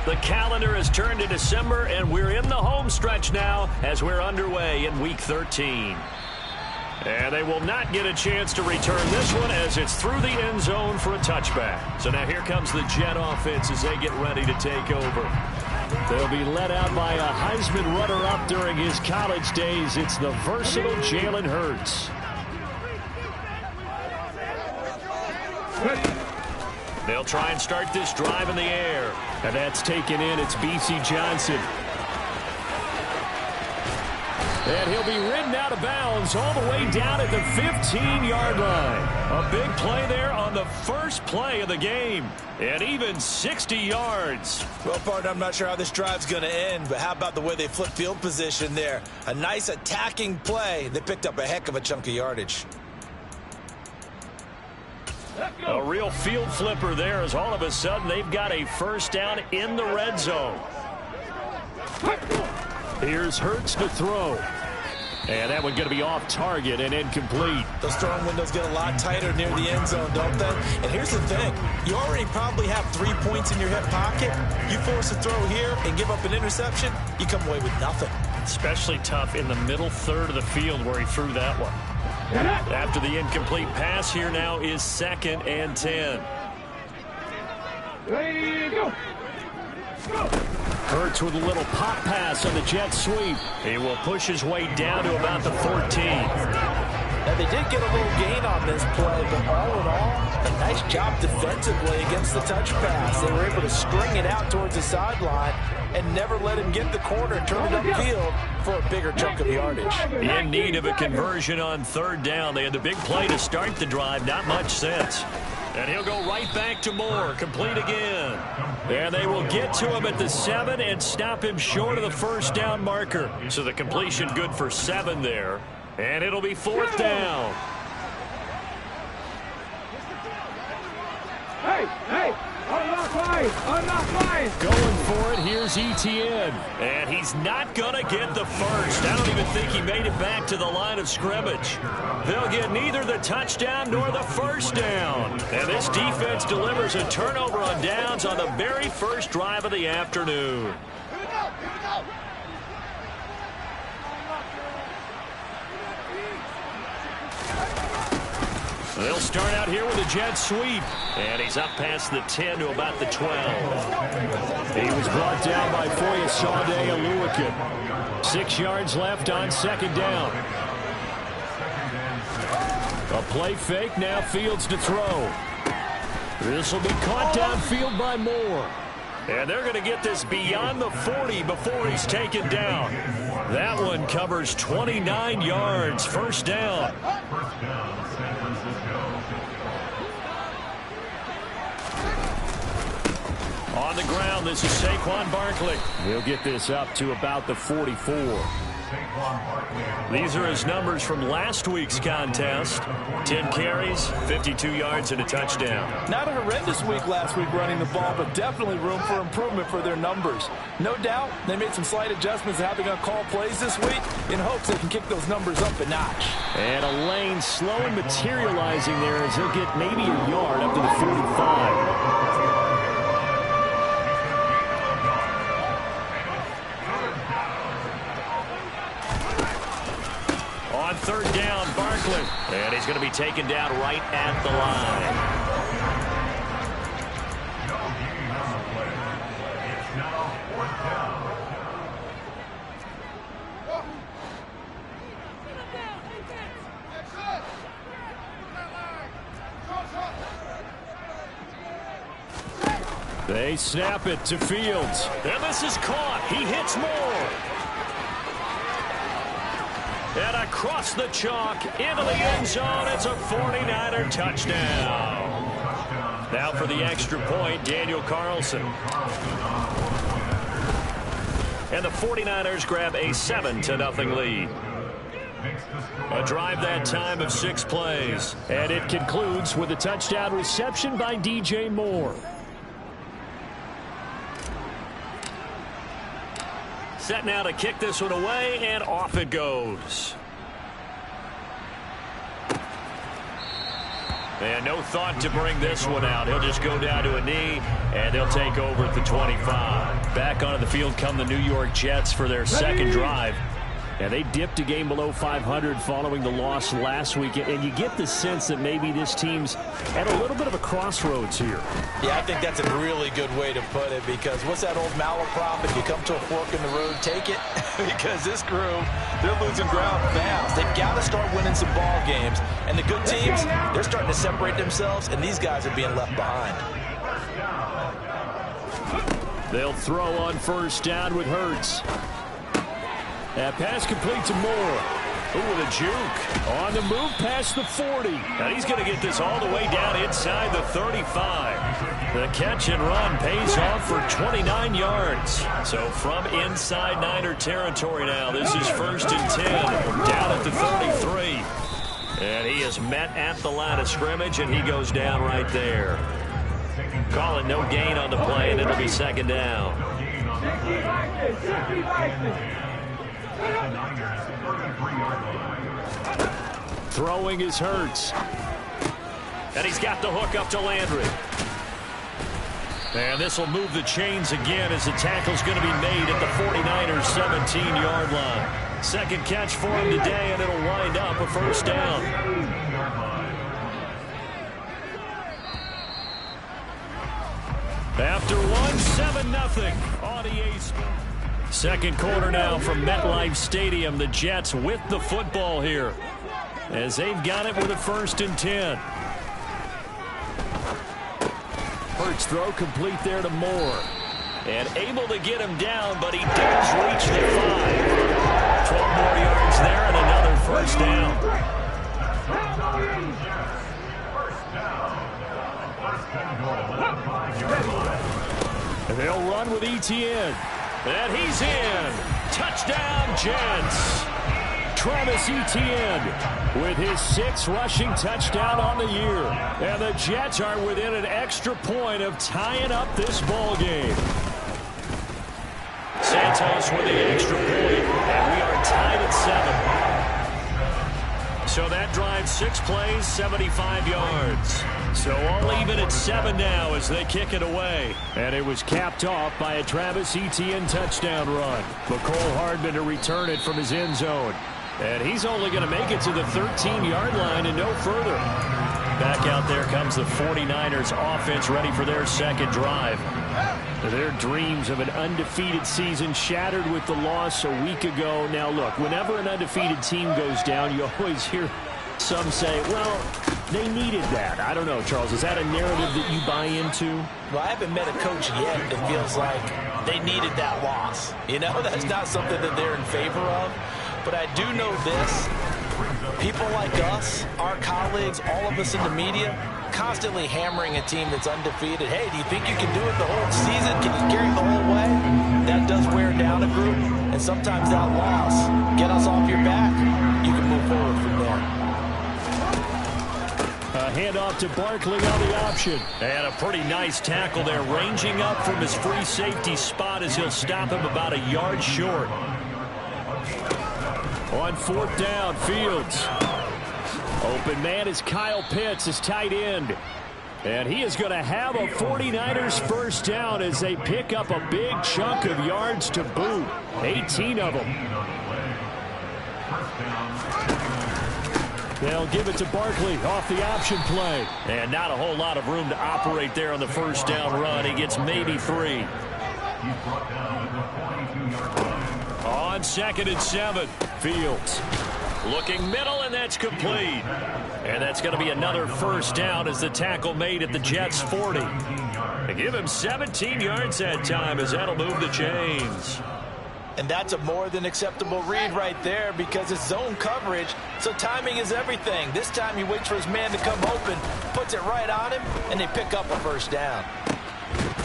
the calendar has turned to December, and we're in the home stretch now as we're underway in Week 13. And they will not get a chance to return this one as it's through the end zone for a touchback. So now here comes the Jet offense as they get ready to take over. They'll be led out by a Heisman runner-up during his college days. It's the versatile Jalen Hurts. They'll try and start this drive in the air. And that's taken in. It's B.C. Johnson. And he'll be ridden out of bounds all the way down at the 15-yard line. A big play there on the first play of the game. And even 60 yards. Well, partner, I'm not sure how this drive's going to end, but how about the way they flip field position there? A nice attacking play. They picked up a heck of a chunk of yardage. A real field flipper there as all of a sudden they've got a first down in the red zone. Here's Hurts to throw. And that one going to be off target and incomplete. Those throwing windows get a lot tighter near the end zone, don't they? And here's the thing. You already probably have 3 points in your hip pocket. You force a throw here and give up an interception, you come away with nothing. Especially tough in the middle third of the field where he threw that one. After the incomplete pass, here now is 2nd and 10. Ready, go. Hurts with a little pop pass on the jet sweep. He will push his way down to about the 14. Now, they did get a little gain on this play, but all in all, a nice job defensively against the touch pass. They were able to string it out towards the sideline and never let him get the corner and turn it upfield for a bigger chunk of yardage. In need of a conversion on 3rd down. They had the big play to start the drive. Not much sense. And he'll go right back to Moore. Complete again. And they will get to him at the 7 and stop him short of the first down marker. So the completion good for 7 there. And it'll be 4th down. Hey, unlock line. Going for it, here's Etienne. And he's not going to get the first. I don't even think he made it back to the line of scrimmage. They'll get neither the touchdown nor the first down. And this defense delivers a turnover on downs on the very first drive of the afternoon. They'll start out here with a jet sweep. And he's up past the 10 to about the 12. He was brought down by Foyesade Aluakin. 6 yards left on 2nd down. A play fake, now Fields to throw. This will be caught downfield by Moore. And they're going to get this beyond the 40 before he's taken down. That one covers 29 yards. First down. On the ground, this is Saquon Barkley. He'll get this up to about the 44. These are his numbers from last week's contest. 10 carries, 52 yards, and a touchdown. Not a horrendous week last week running the ball, but definitely room for improvement for their numbers. No doubt they made some slight adjustments to how they're going to call plays this week in hopes they can kick those numbers up a notch. And a lane slow and materializing there as he'll get maybe a yard up to the 45. On 3rd down, Barkley. And he's going to be taken down right at the line. It's now 4th down. They snap it to Fields. And this is caught. He hits Moore. And across the chalk into the end zone. It's a 49er touchdown. Now for the extra point, Daniel Carlson. And the 49ers grab a 7-0 lead. A drive that time of 6 plays. And it concludes with a touchdown reception by DJ Moore. Set now to kick this one away, and off it goes. And no thought to bring this one out. He'll just go down to a knee, and they'll take over at the 25. Back onto the field come the New York Jets for their second drive. And they dipped a game below 500 following the loss last week. And you get the sense that maybe this team's at a little bit of a crossroads here. Yeah, I think that's a really good way to put it, because what's that old malaprop? If you come to a fork in the road, take it. Because this crew, they're losing ground fast. They've got to start winning some ball games. And the good teams, they're starting to separate themselves, and these guys are being left behind. They'll throw on first down with Hurts. That pass complete to Moore. Ooh, with a juke. On the move past the 40. And he's going to get this all the way down inside the 35. The catch and run pays off for 29 yards. So from inside Niner territory now, this is 1st and 10. Down at the 33. And he is met at the line of scrimmage, and he goes down right there. Calling no gain on the play, and it'll be 2nd down. Throwing is Hurts. And he's got the hook up to Landry. And this will move the chains again as the tackle's going to be made at the 49ers 17-yard line. Second catch for him today, and it'll wind up a 1st down. After one, 7-0 on EA Sports. Second quarter now from MetLife Stadium. The Jets with the football here as they've got it with a 1st and 10. Hurts throw complete there to Moore. And able to get him down, but he does reach the 5. 12 more yards there and another 1st down. And they'll run with Etienne. And he's in. Touchdown, Jets. Travis Etienne with his 6th rushing touchdown on the year. And the Jets are within an extra point of tying up this ball game. Santos with the extra point, and we are tied at 7. So that drive, 6 plays, 75 yards. So all even at 7 now as they kick it away. And it was capped off by a Travis Etienne touchdown run. McCole Hardman to return it from his end zone. And he's only going to make it to the 13-yard line and no further. Back out there comes the 49ers offense ready for their second drive. Their dreams of an undefeated season shattered with the loss a week ago. Now, look, whenever an undefeated team goes down, you always hear some say, well, they needed that. I don't know, Charles. Is that a narrative that you buy into? Well, I haven't met a coach yet that feels like they needed that loss. You know, that's not something that they're in favor of. But I do know this. People like us, our colleagues, all of us in the media, constantly hammering a team that's undefeated. Hey, do you think you can do it the whole season? Can you carry it the whole way? That does wear down a group. And sometimes that loss, get us off your back, you can move forward from there. A handoff to Barkley on the option. And a pretty nice tackle there, ranging up from his free safety spot as he'll stop him about a yard short. On 4th down, Fields. Open man is Kyle Pitts, his tight end. And he is going to have a 49ers first down as they pick up a big chunk of yards to boot. 18 of them. They'll give it to Barkley off the option play. And not a whole lot of room to operate there on the first down run. He gets maybe 3. On 2nd and 7, Fields looking middle, and that's complete. And that's going to be another first down as the tackle made at the Jets' 40. They give him 17 yards that time as that'll move the chains. And that's a more than acceptable read right there because it's zone coverage, so timing is everything. This time he waits for his man to come open, puts it right on him, and they pick up a first down.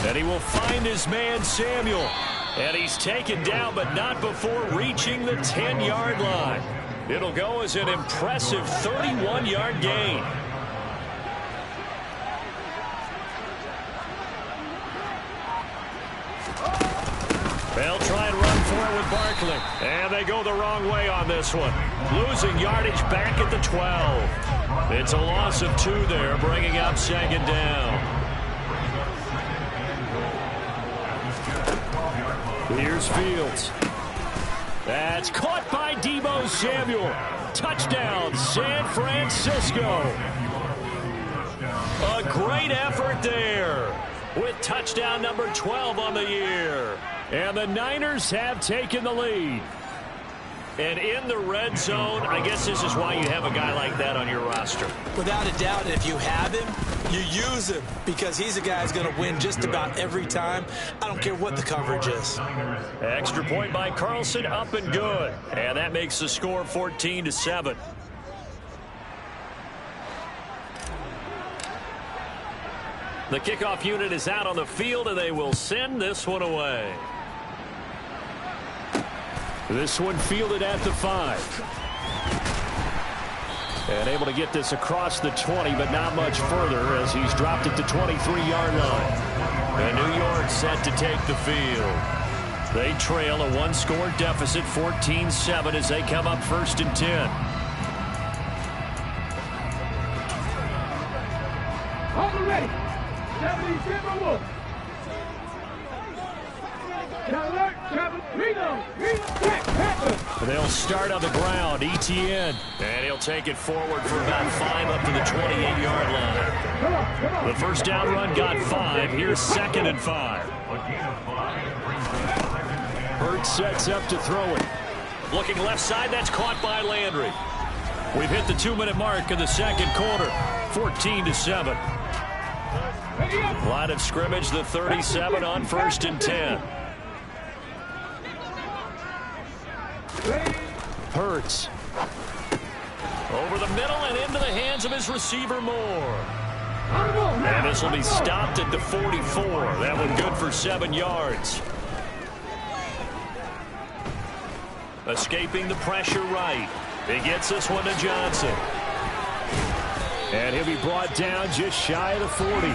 And he will find his man, Samuel. And he's taken down, but not before reaching the 10-yard line. It'll go as an impressive 31-yard gain. They'll try and run for for it with Barkley. And they go the wrong way on this one. Losing yardage back at the 12. It's a loss of 2 there, bringing up second down. Here's Fields. That's caught by Deebo Samuel. Touchdown, San Francisco. A great effort there with touchdown number 12 on the year. And the Niners have taken the lead. And in the red zone, I guess this is why you have a guy like that on your roster. Without a doubt, if you have him, you use him because he's a guy who's going to win just about every time. I don't care what the coverage is. Extra point by Carlson, up and good. And that makes the score 14-7. The kickoff unit is out on the field, and they will send this one away. This one fielded at the 5. And able to get this across the 20, but not much further as he's dropped it to 23-yard line. And New York set to take the field. They trail a 1-score deficit, 14-7, as they come up 1st and 10. Hold ready. 77 Wolf. They'll start on the ground. Etienne. And he'll take it forward for about 5 up to the 28-yard line. The first down run got 5. Here's 2nd and 5. Hurts sets up to throw it. Looking left side. That's caught by Landry. We've hit the 2-minute mark in the second quarter. 14-7. Line of scrimmage, the 37 on 1st and 10. Hurts. Over the middle and into the hands of his receiver Moore. And this will be stopped at the 44. That one good for 7 yards. Escaping the pressure right. He gets this one to Johnson. And he'll be brought down just shy of the 40.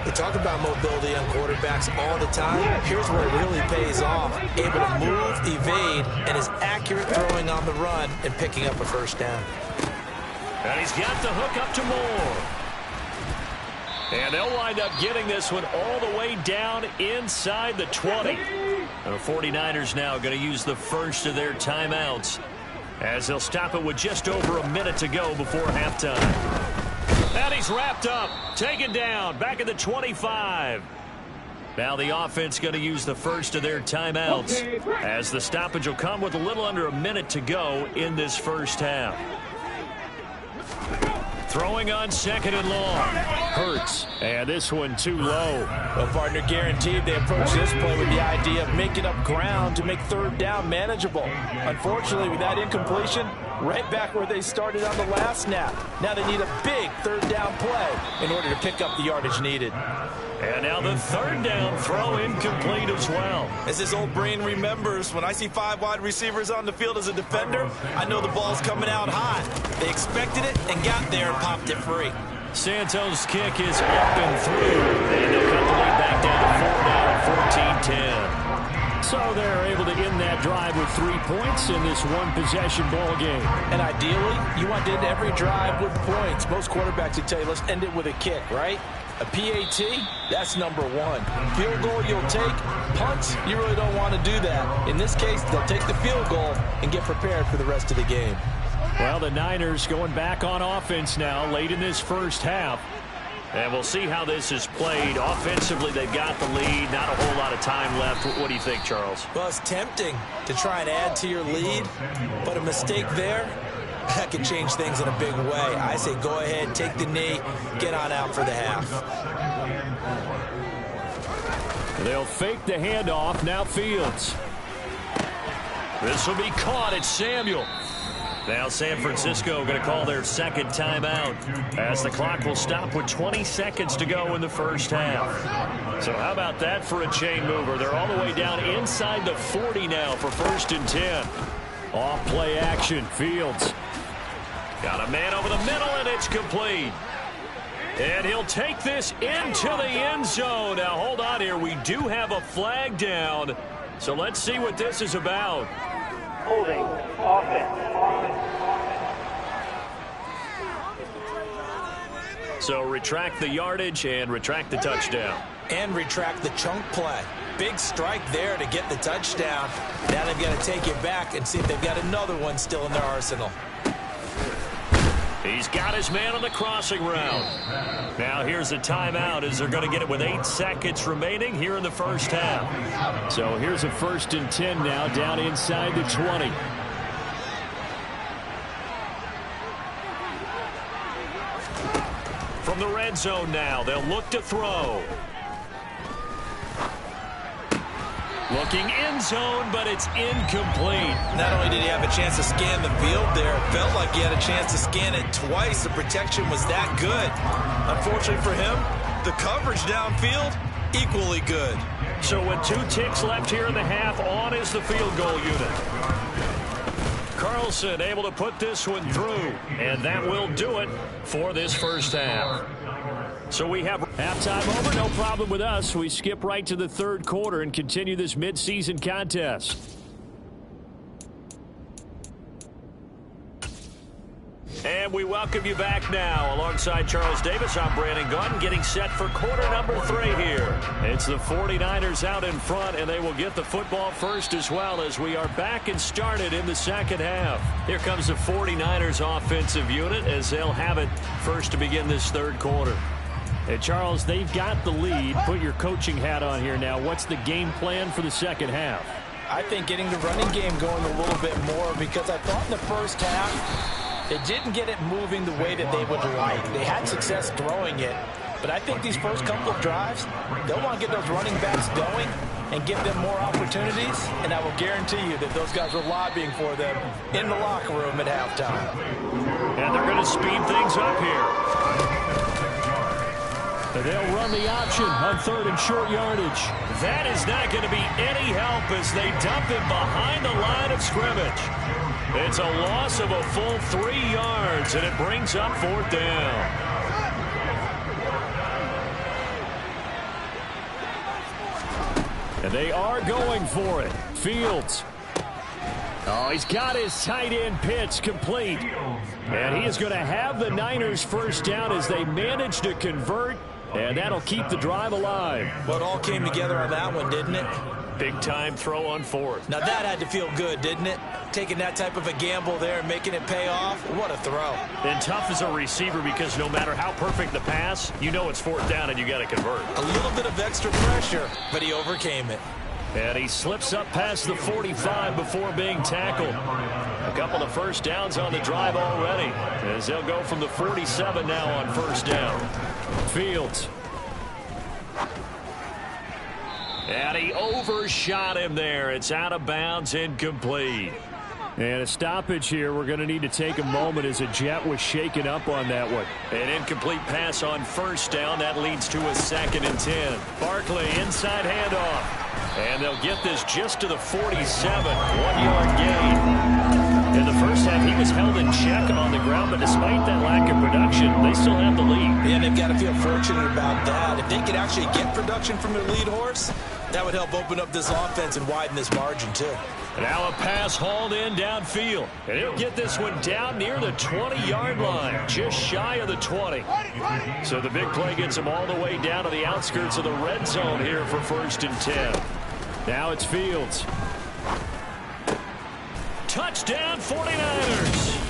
We talk about mobility on quarterbacks all the time. Here's where it really pays off. Able to move, evade, and is accurate throwing on the run and picking up a first down. And he's got the hook up to Moore. And they'll wind up getting this one all the way down inside the 20. And the 49ers now going to use the first of their timeouts as they'll stop it with just over a minute to go before halftime. And he's wrapped up, taken down, back at the 25. Now the offense going to use the first of their timeouts as the stoppage will come with a little under a minute to go in this first half. Throwing on 2nd and long. Hurts. And this one too low. Well, partner, guaranteed they approach this play with the idea of making up ground to make 3rd down manageable. Unfortunately, with that incompletion, right back where they started on the last snap. Now they need a big 3rd down play in order to pick up the yardage needed. And now the 3rd down throw incomplete as well. As his old brain remembers, when I see 5 wide receivers on the field as a defender, I know the ball's coming out high. They expected it and got there and popped it free. Santos' kick is up and through. And they'll cut the lead back down to 4 now, 14-10. So they're able to end that drive with 3 points in this one-possession ball game. And ideally, you want to end every drive with points. Most quarterbacks would tell you, let's end it with a kick, right? A PAT, that's number 1. Field goal you'll take. Punts, you really don't want to do that. In this case, they'll take the field goal and get prepared for the rest of the game. Well, the Niners going back on offense now late in this first half. And we'll see how this is played. Offensively, they've got the lead. Not a whole lot of time left. What do you think, Charles? Well, it's tempting to try and add to your lead, but a mistake there, that can change things in a big way. I say go ahead, take the knee, get on out for the half. They'll fake the handoff. Now Fields. This will be caught. It's Samuel. Now San Francisco going to call their 2nd timeout as the clock will stop with 20 seconds to go in the first half. So how about that for a chain mover? They're all the way down inside the 40 now for 1st and 10. Off play action. Fields. Got a man over the middle, and it's complete. And he'll take this into the end zone. Now, hold on here. We do have a flag down. So let's see what this is about. Holding. Offense. So retract the yardage and retract the touchdown. And retract the chunk play. Big strike there to get the touchdown. Now they've got to take it back and see if they've got another one still in their arsenal. He's got his man on the crossing route. Now here's a timeout as they're going to get it with 8 seconds remaining here in the first half. So here's a 1st and 10 now down inside the 20. From the red zone now, they'll look to throw. Looking end zone, but it's incomplete. Not only did he have a chance to scan the field there, it felt like he had a chance to scan it twice. The protection was that good. Unfortunately for him, the coverage downfield, equally good. So with 2 ticks left here in the half, on is the field goal unit. Carlson able to put this one through, and that will do it for this first half. So we have halftime over, no problem with us. We skip right to the 3rd quarter and continue this midseason contest. And we welcome you back now. Alongside Charles Davis, I'm Brandon Gunn, getting set for quarter number 3 here. It's the 49ers out in front, and they will get the football first as well as we are back and started in the second half. Here comes the 49ers offensive unit as they'll have it first to begin this 3rd quarter. Hey, Charles, they've got the lead. Put your coaching hat on here now. What's the game plan for the second half? I think getting the running game going a little bit more, because I thought in the first half they didn't get it moving the way that they would like. They had success throwing it, but I think these first couple of drives, they'll want to get those running backs going and give them more opportunities, and I will guarantee you that those guys were lobbying for them in the locker room at halftime. And they're going to speed things up here. They'll run the option on 3rd and short yardage. That is not going to be any help as they dump him behind the line of scrimmage. It's a loss of a full 3 yards, and it brings up 4th down. And they are going for it. Fields. Oh, he's got his tight end pitch complete. And he is going to have the Niners first down as they manage to convert. And that'll keep the drive alive. Well, it all came together on that one, didn't it? Big time throw on 4th. Now that had to feel good, didn't it? Taking that type of a gamble there and making it pay off. What a throw. And tough as a receiver because no matter how perfect the pass, you know it's 4th down and you got to convert. A little bit of extra pressure, but he overcame it. And he slips up past the 45 before being tackled. A couple of first downs on the drive already as they'll go from the 47 now on 1st down. Fields. And he overshot him there. It's out of bounds, incomplete. And a stoppage here. We're going to need to take a moment as a jet was shaken up on that one. An incomplete pass on 1st down. That leads to a 2nd and 10. Barkley inside handoff. And they'll get this just to the 47. 1-yard gain. In the first half, he was held in check on the ground, but despite that lack of production, they still have the lead. Yeah, they've got to feel fortunate about that. If they could actually get production from their lead horse, that would help open up this offense and widen this margin, too. Now a pass hauled in downfield. And he'll get this one down near the 20-yard line, just shy of the 20. So the big play gets him all the way down to the outskirts of the red zone here for 1st and 10. Now it's Fields. Touchdown 49ers.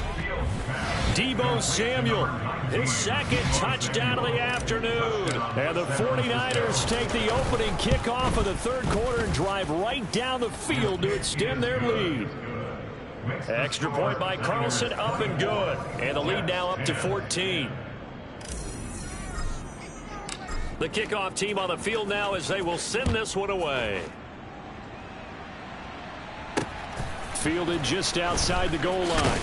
Deebo Samuel, his 2nd touchdown of the afternoon. And the 49ers take the opening kickoff of the 3rd quarter and drive right down the field to extend their lead. Extra point by Carlson, up and good. And the lead now up to 14. The kickoff team on the field now as they will send this one away. Fielded just outside the goal line.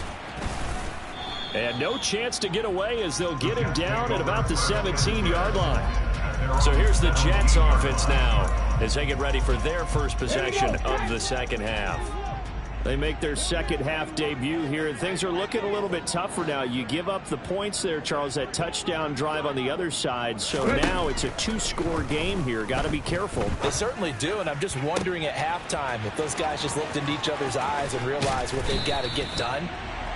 And no chance to get away as they'll get him down at about the 17-yard line. So here's the Jets offense now as they get ready for their first possession of the second half. They make their second half debut here, and things are looking a little bit tougher now. You give up the points there, Charles, that touchdown drive on the other side. So now it's a two-score game here. Got to be careful. They certainly do, and I'm just wondering at halftime if those guys just looked into each other's eyes and realized what they've got to get done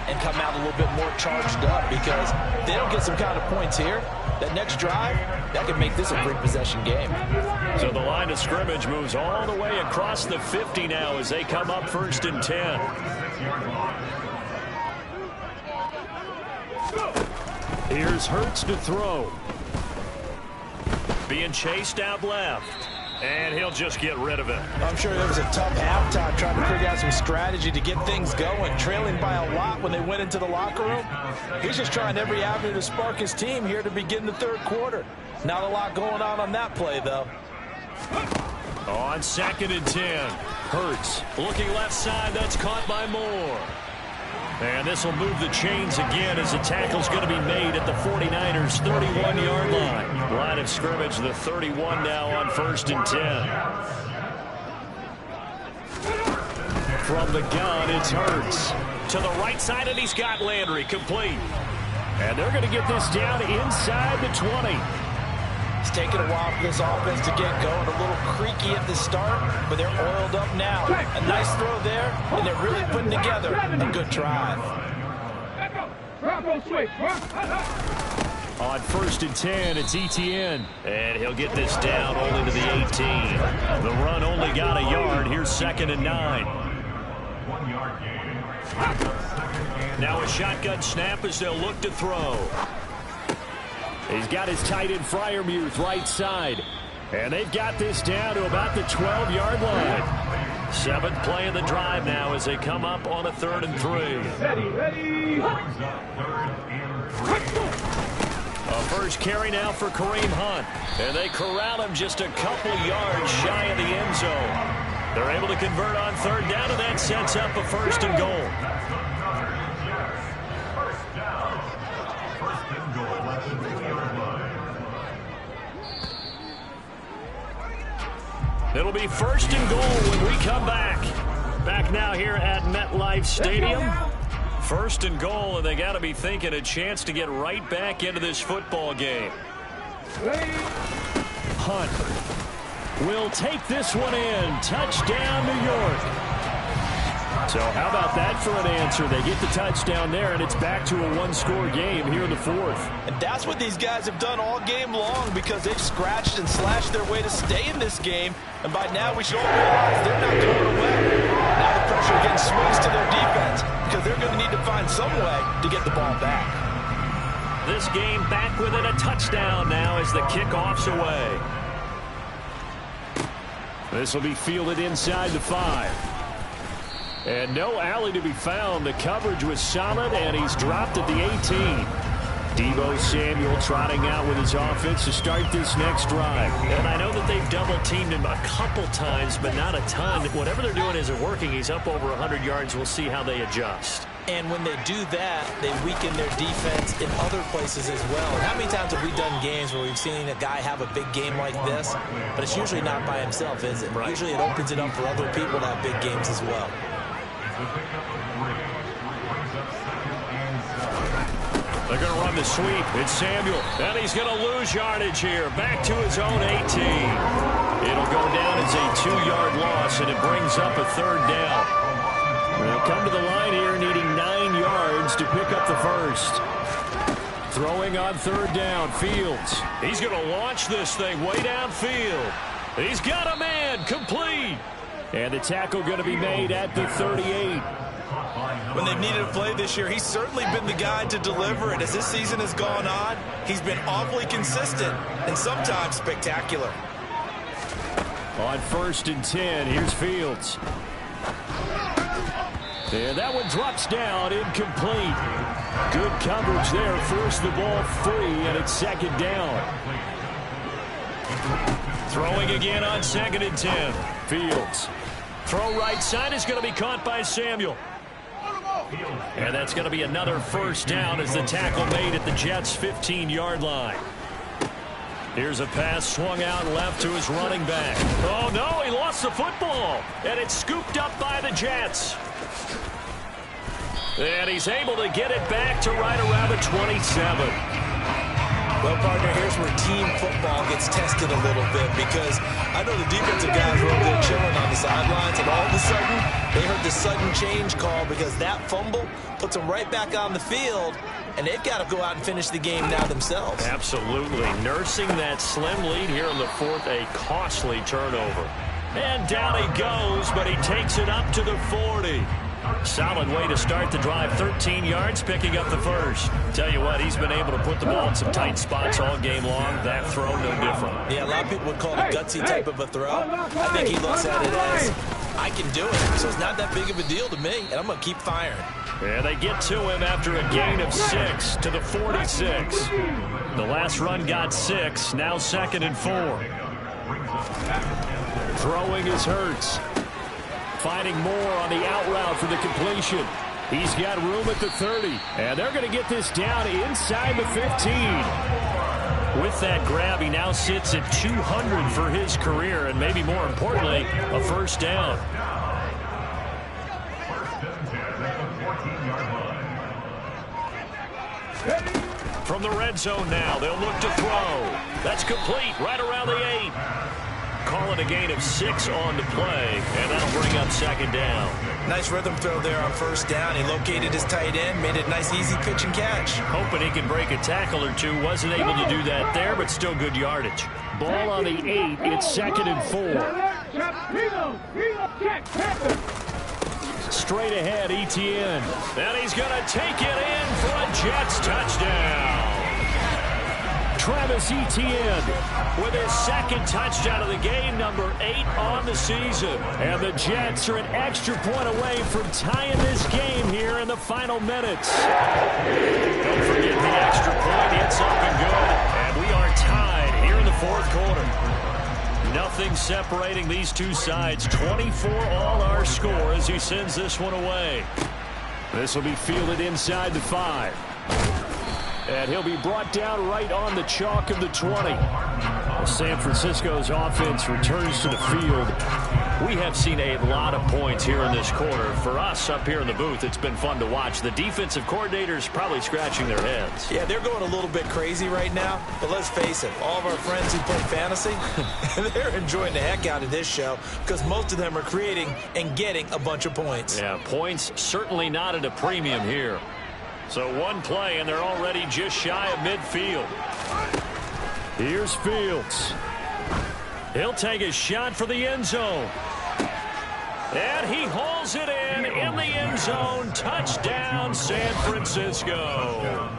and come out a little bit more charged up, because if they don't get some kind of points here, that next drive, that could make this a three-possession game. So the line of scrimmage moves all the way across the 50 now as they come up 1st and 10. Here's Hurts to throw. Being chased out left. And he'll just get rid of it. I'm sure there was a tough halftime trying to figure out some strategy to get things going, trailing by a lot when they went into the locker room. He's just trying every avenue to spark his team here to begin the third quarter. Not a lot going on that play, though. On 2nd and 10. Hurts looking left side. That's caught by Moore. And this will move the chains again as the tackle's going to be made at the 49ers' 31-yard line. Line of scrimmage, the 31 now on 1st and 10. From the gun, it's Hurts. To the right side, and he's got Landry complete. And they're going to get this down inside the 20. It's taken a while for this offense to get going. A little creaky at the start, but they're oiled up now. A nice throw there, and they're really putting together a good drive. On 1st and 10, it's Etienne. And he'll get this down only to the 18. The run only got a yard. Here's 2nd and 9. 1-yard gain. Now a shotgun snap as they'll look to throw. He's got his tight end Freiermuth right side. And they've got this down to about the 12-yard line. 7th play of the drive now as they come up on a 3rd and 3. A first carry now for Kareem Hunt. And they corral him just a couple yards shy of the end zone. They're able to convert on 3rd down, and that sets up a 1st and goal. It'll be 1st and goal when we come back. Back now here at MetLife Stadium. 1st and goal, and they got to be thinking a chance to get right back into this football game. Hunt will take this one in. Touchdown, New York. So how about that for an answer? They get the touchdown there, and it's back to a one-score game here in the 4th. And that's what these guys have done all game long, because they've scratched and slashed their way to stay in this game. And by now we should all realize they're not going away. Now the pressure again swings to their defense, because they're going to need to find some way to get the ball back. This game back within a touchdown now as the kickoff's away. This will be fielded inside the 5. And no alley to be found. The coverage was solid, and he's dropped at the 18. Deebo Samuel trotting out with his offense to start this next drive. And I know that they've double-teamed him a couple times, but not a ton. Whatever they're doing isn't working. He's up over 100 yards. We'll see how they adjust. And when they do that, they weaken their defense in other places as well. And how many times have we done games where we've seen a guy have a big game like this, but it's usually not by himself, is it? Right. Usually it opens it up for other people to have big games as well. They're going to run the sweep. It's Samuel, and he's going to lose yardage here. Back to his own 18. It'll go down as a 2-yard loss, and it brings up a 3rd down. They'll come to the line here needing 9 yards to pick up the first. Throwing on 3rd down, Fields. He's going to launch this thing way downfield. He's got a man, complete. And the tackle going to be made at the 38. When they've needed a play this year, he's certainly been the guy to deliver it. As this season has gone on, he's been awfully consistent and sometimes spectacular. On 1st and 10, here's Fields. And that one drops down, incomplete. Good coverage there, forced the ball free, and it's 2nd down. Throwing again on 2nd and 10. Fields. Throw right side is going to be caught by Samuel. And that's going to be another 1st down as the tackle made at the Jets' 15-yard line. Here's a pass swung out left to his running back. Oh, no, he lost the football. And it's scooped up by the Jets. And he's able to get it back to right around the 27. Well, partner, here's where team football gets tested a little bit, because I know the defensive guys were over there chilling on the sidelines, and all of a sudden, they heard the sudden change call because that fumble puts them right back on the field, and they've got to go out and finish the game now themselves. Absolutely. Nursing that slim lead here in the fourth, a costly turnover. And down he goes, but he takes it up to the 40. Solid way to start the drive. 13 yards, picking up the first. Tell you what, he's been able to put the ball in some tight spots all game long. That throw, no different. Yeah, a lot of people would call it a gutsy type of a throw. I think he looks at it as, I can do it, so it's not that big of a deal to me, and I'm going to keep firing. And they get to him after a gain of 6 to the 46. The last run got 6, now 2nd and 4. Throwing is Hurts. Finding more on the out route for the completion. He's got room at the 30. And they're going to get this down inside the 15. With that grab, he now sits at 200 for his career. And maybe more importantly, a first down. From the red zone now, they'll look to throw. That's complete right around the 8. Calling a gain of 6 on the play, and that'll bring up 2nd down. Nice rhythm throw there on first down. He located his tight end, made it a nice, easy pitch and catch. Hoping he can break a tackle or two. Wasn't able to do that there, but still good yardage. Ball on the 8. It's 2nd and 4. Straight ahead, Etienne. And he's going to take it in for a Jets touchdown. Travis Etienne with his 2nd touchdown of the game, number 8 on the season. And the Jets are an extra point away from tying this game here in the final minutes. Don't forget the extra point. It's up and good. And we are tied here in the 4th quarter. Nothing separating these two sides. 24 all our score as he sends this one away. This will be fielded inside the 5. And he'll be brought down right on the chalk of the 20. San Francisco's offense returns to the field. We have seen a lot of points here in this quarter. For us up here in the booth, it's been fun to watch. The defensive coordinators probably scratching their heads. Yeah, they're going a little bit crazy right now. But let's face it, all of our friends who play fantasy, they're enjoying the heck out of this show because most of them are creating and getting a bunch of points. Yeah, points certainly not at a premium here. So one play, and they're already just shy of midfield. Here's Fields. He'll take a shot for the end zone. And he hauls it in the end zone. Touchdown, San Francisco.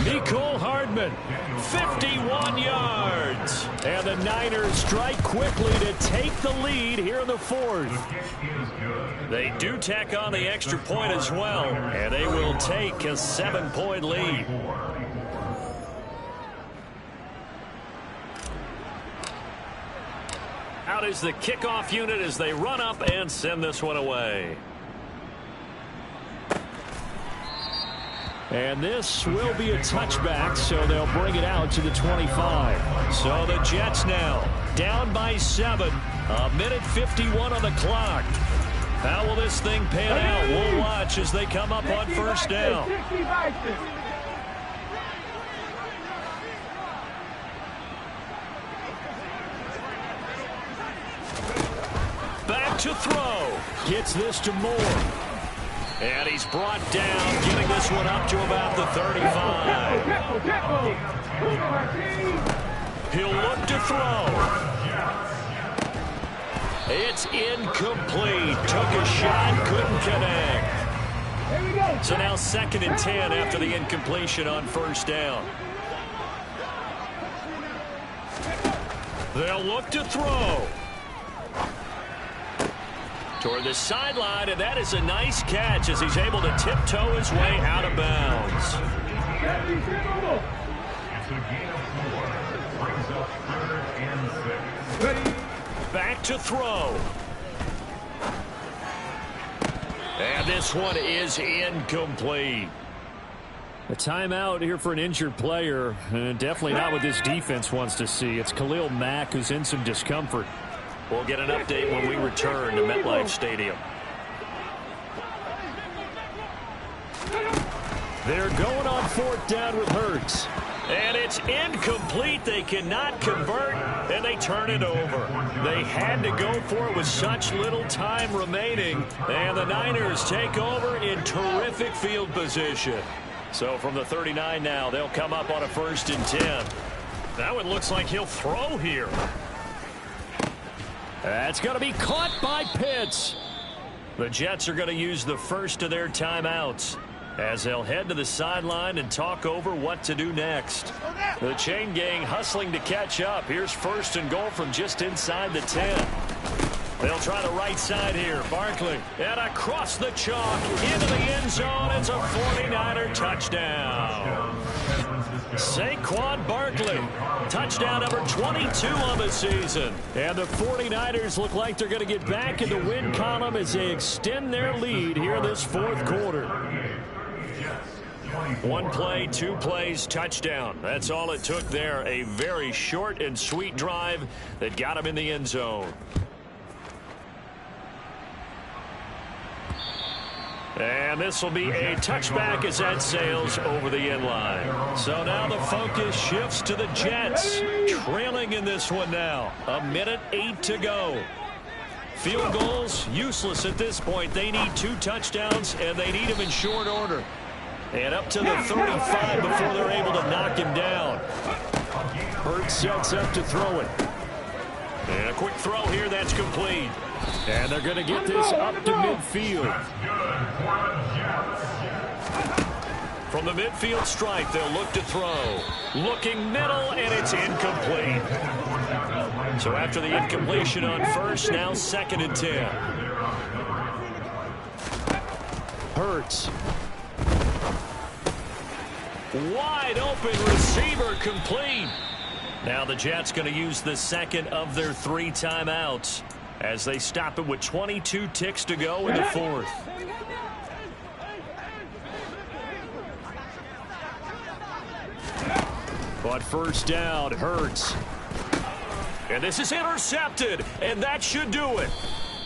Mecole Hardman, 51 yards. And the Niners strike quickly to take the lead here in the 4th. They do tack on the extra point as well, and they will take a 7-point lead. Out is the kickoff unit as they run up and send this one away. And this will be a touchback, so they'll bring it out to the 25. So the Jets now down by 7. A minute 51 on the clock. How will this thing pan out? We'll watch as they come up on first down. Back to throw. Gets this to Moore. And he's brought down, getting this one up to about the 35. He'll look to throw. It's incomplete. Took a shot, couldn't connect. So now 2nd and 10 after the incompletion on first down. They'll look to throw. Toward the sideline, and that is a nice catch as he's able to tiptoe his way out of bounds. Back to throw. And this one is incomplete. A timeout here for an injured player. Definitely not what this defense wants to see. It's Khalil Mack who's in some discomfort. We'll get an update when we return to MetLife Stadium. They're going on 4th down with Hurts. And it's incomplete. They cannot convert, and they turn it over. They had to go for it with such little time remaining, and the Niners take over in terrific field position. So from the 39 now, they'll come up on a 1st and 10. Now it looks like he'll throw here. That's going to be caught by Pitts. The Jets are going to use the first of their timeouts as they'll head to the sideline and talk over what to do next. The chain gang hustling to catch up. Here's 1st and goal from just inside the 10. They'll try the right side here. Barkley, and across the chalk into the end zone. It's a 49er touchdown. Saquon Barkley, touchdown number 22 on the season. And the 49ers look like they're going to get back in the win column as they extend their lead here in this 4th quarter. 1 play, 2 plays, touchdown. That's all it took there. A very short and sweet drive that got him in the end zone. And this will be a touchback as that sails over the end line. So now the focus shifts to the Jets, trailing in this one now. 1:08 to go. Field goals, useless at this point. They need 2 touchdowns, and they need them in short order. And up to the 35 before they're able to knock him down. Hurts sets up to throw it. And a quick throw here, that's complete. And they're going to get this up to midfield. From the midfield stripe, they'll look to throw. Looking middle, and it's incomplete. So after the incompletion on 1st, now 2nd and 10. Hurts. Wide open receiver, complete. Now the Jets going to use the 2nd of their 3 timeouts as they stop it with 22 ticks to go in the 4th. But 1st down, Hurts. And this is intercepted, and that should do it.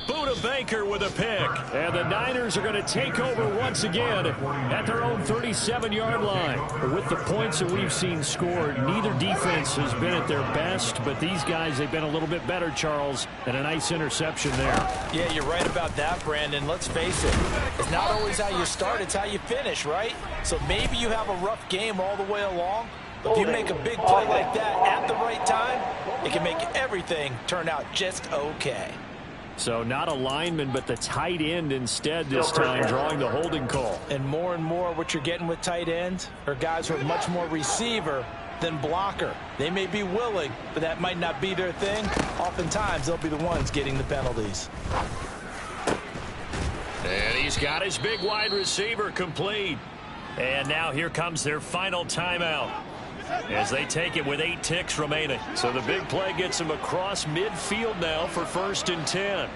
Buda Baker with a pick. And the Niners are going to take over once again at their own 37-yard line. With the points that we've seen scored, neither defense has been at their best, but these guys, they've been a little bit better, Charles, and a nice interception there. Yeah, you're right about that, Brandon. Let's face it. It's not always how you start, it's how you finish, right? So maybe you have a rough game all the way along, but if you make a big play like that at the right time, it can make everything turn out just okay. So not a lineman, but the tight end instead this time, drawing the holding call. And more what you're getting with tight ends are guys who are much more receiver than blocker. They may be willing, but that might not be their thing. Oftentimes, they'll be the ones getting the penalties. And he's got his big wide receiver complete. And now here comes their final timeout as they take it with 8 ticks remaining. So the big play gets them across midfield now for 1st and 10.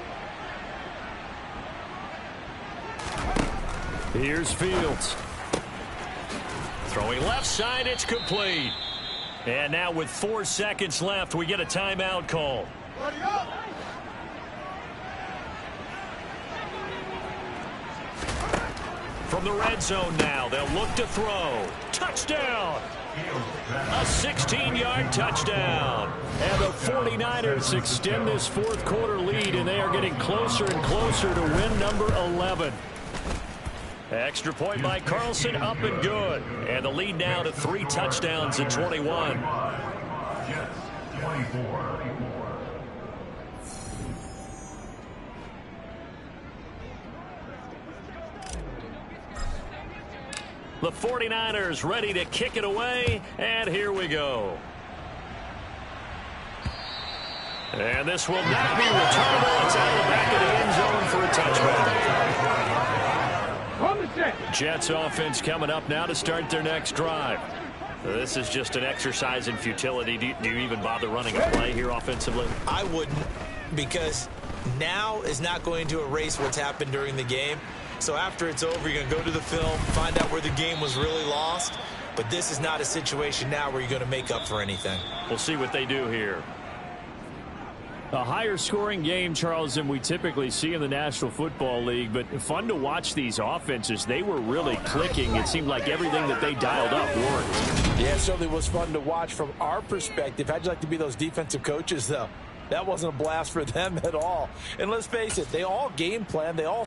Here's Fields. Throwing left side, it's complete. And now with 4 seconds left, we get a timeout call. From the red zone now, they'll look to throw. Touchdown! A 16-yard touchdown. And the 49ers extend this 4th quarter lead, and they are getting closer and closer to win number 11. Extra point by Carlson, up and good. And the lead now to 3 touchdowns in 21. Jets, 24. The 49ers ready to kick it away, and here we go. And this will not be returnable. It's out of the back of the end zone for a touchback. Jets offense coming up now to start their next drive. This is just an exercise in futility. Do you even bother running a play here offensively? I wouldn't, because now is not going to erase what's happened during the game. So after it's over, you're going to go to the film, find out where the game was really lost. But this is not a situation now where you're going to make up for anything. We'll see what they do here. A higher scoring game, Charles, than we typically see in the National Football League, but fun to watch these offenses. They were really clicking. It seemed like everything that they dialed up worked. Yeah, it certainly was fun to watch from our perspective. How'd you like to be those defensive coaches, though? That wasn't a blast for them at all. And let's face it, they all game plan. They all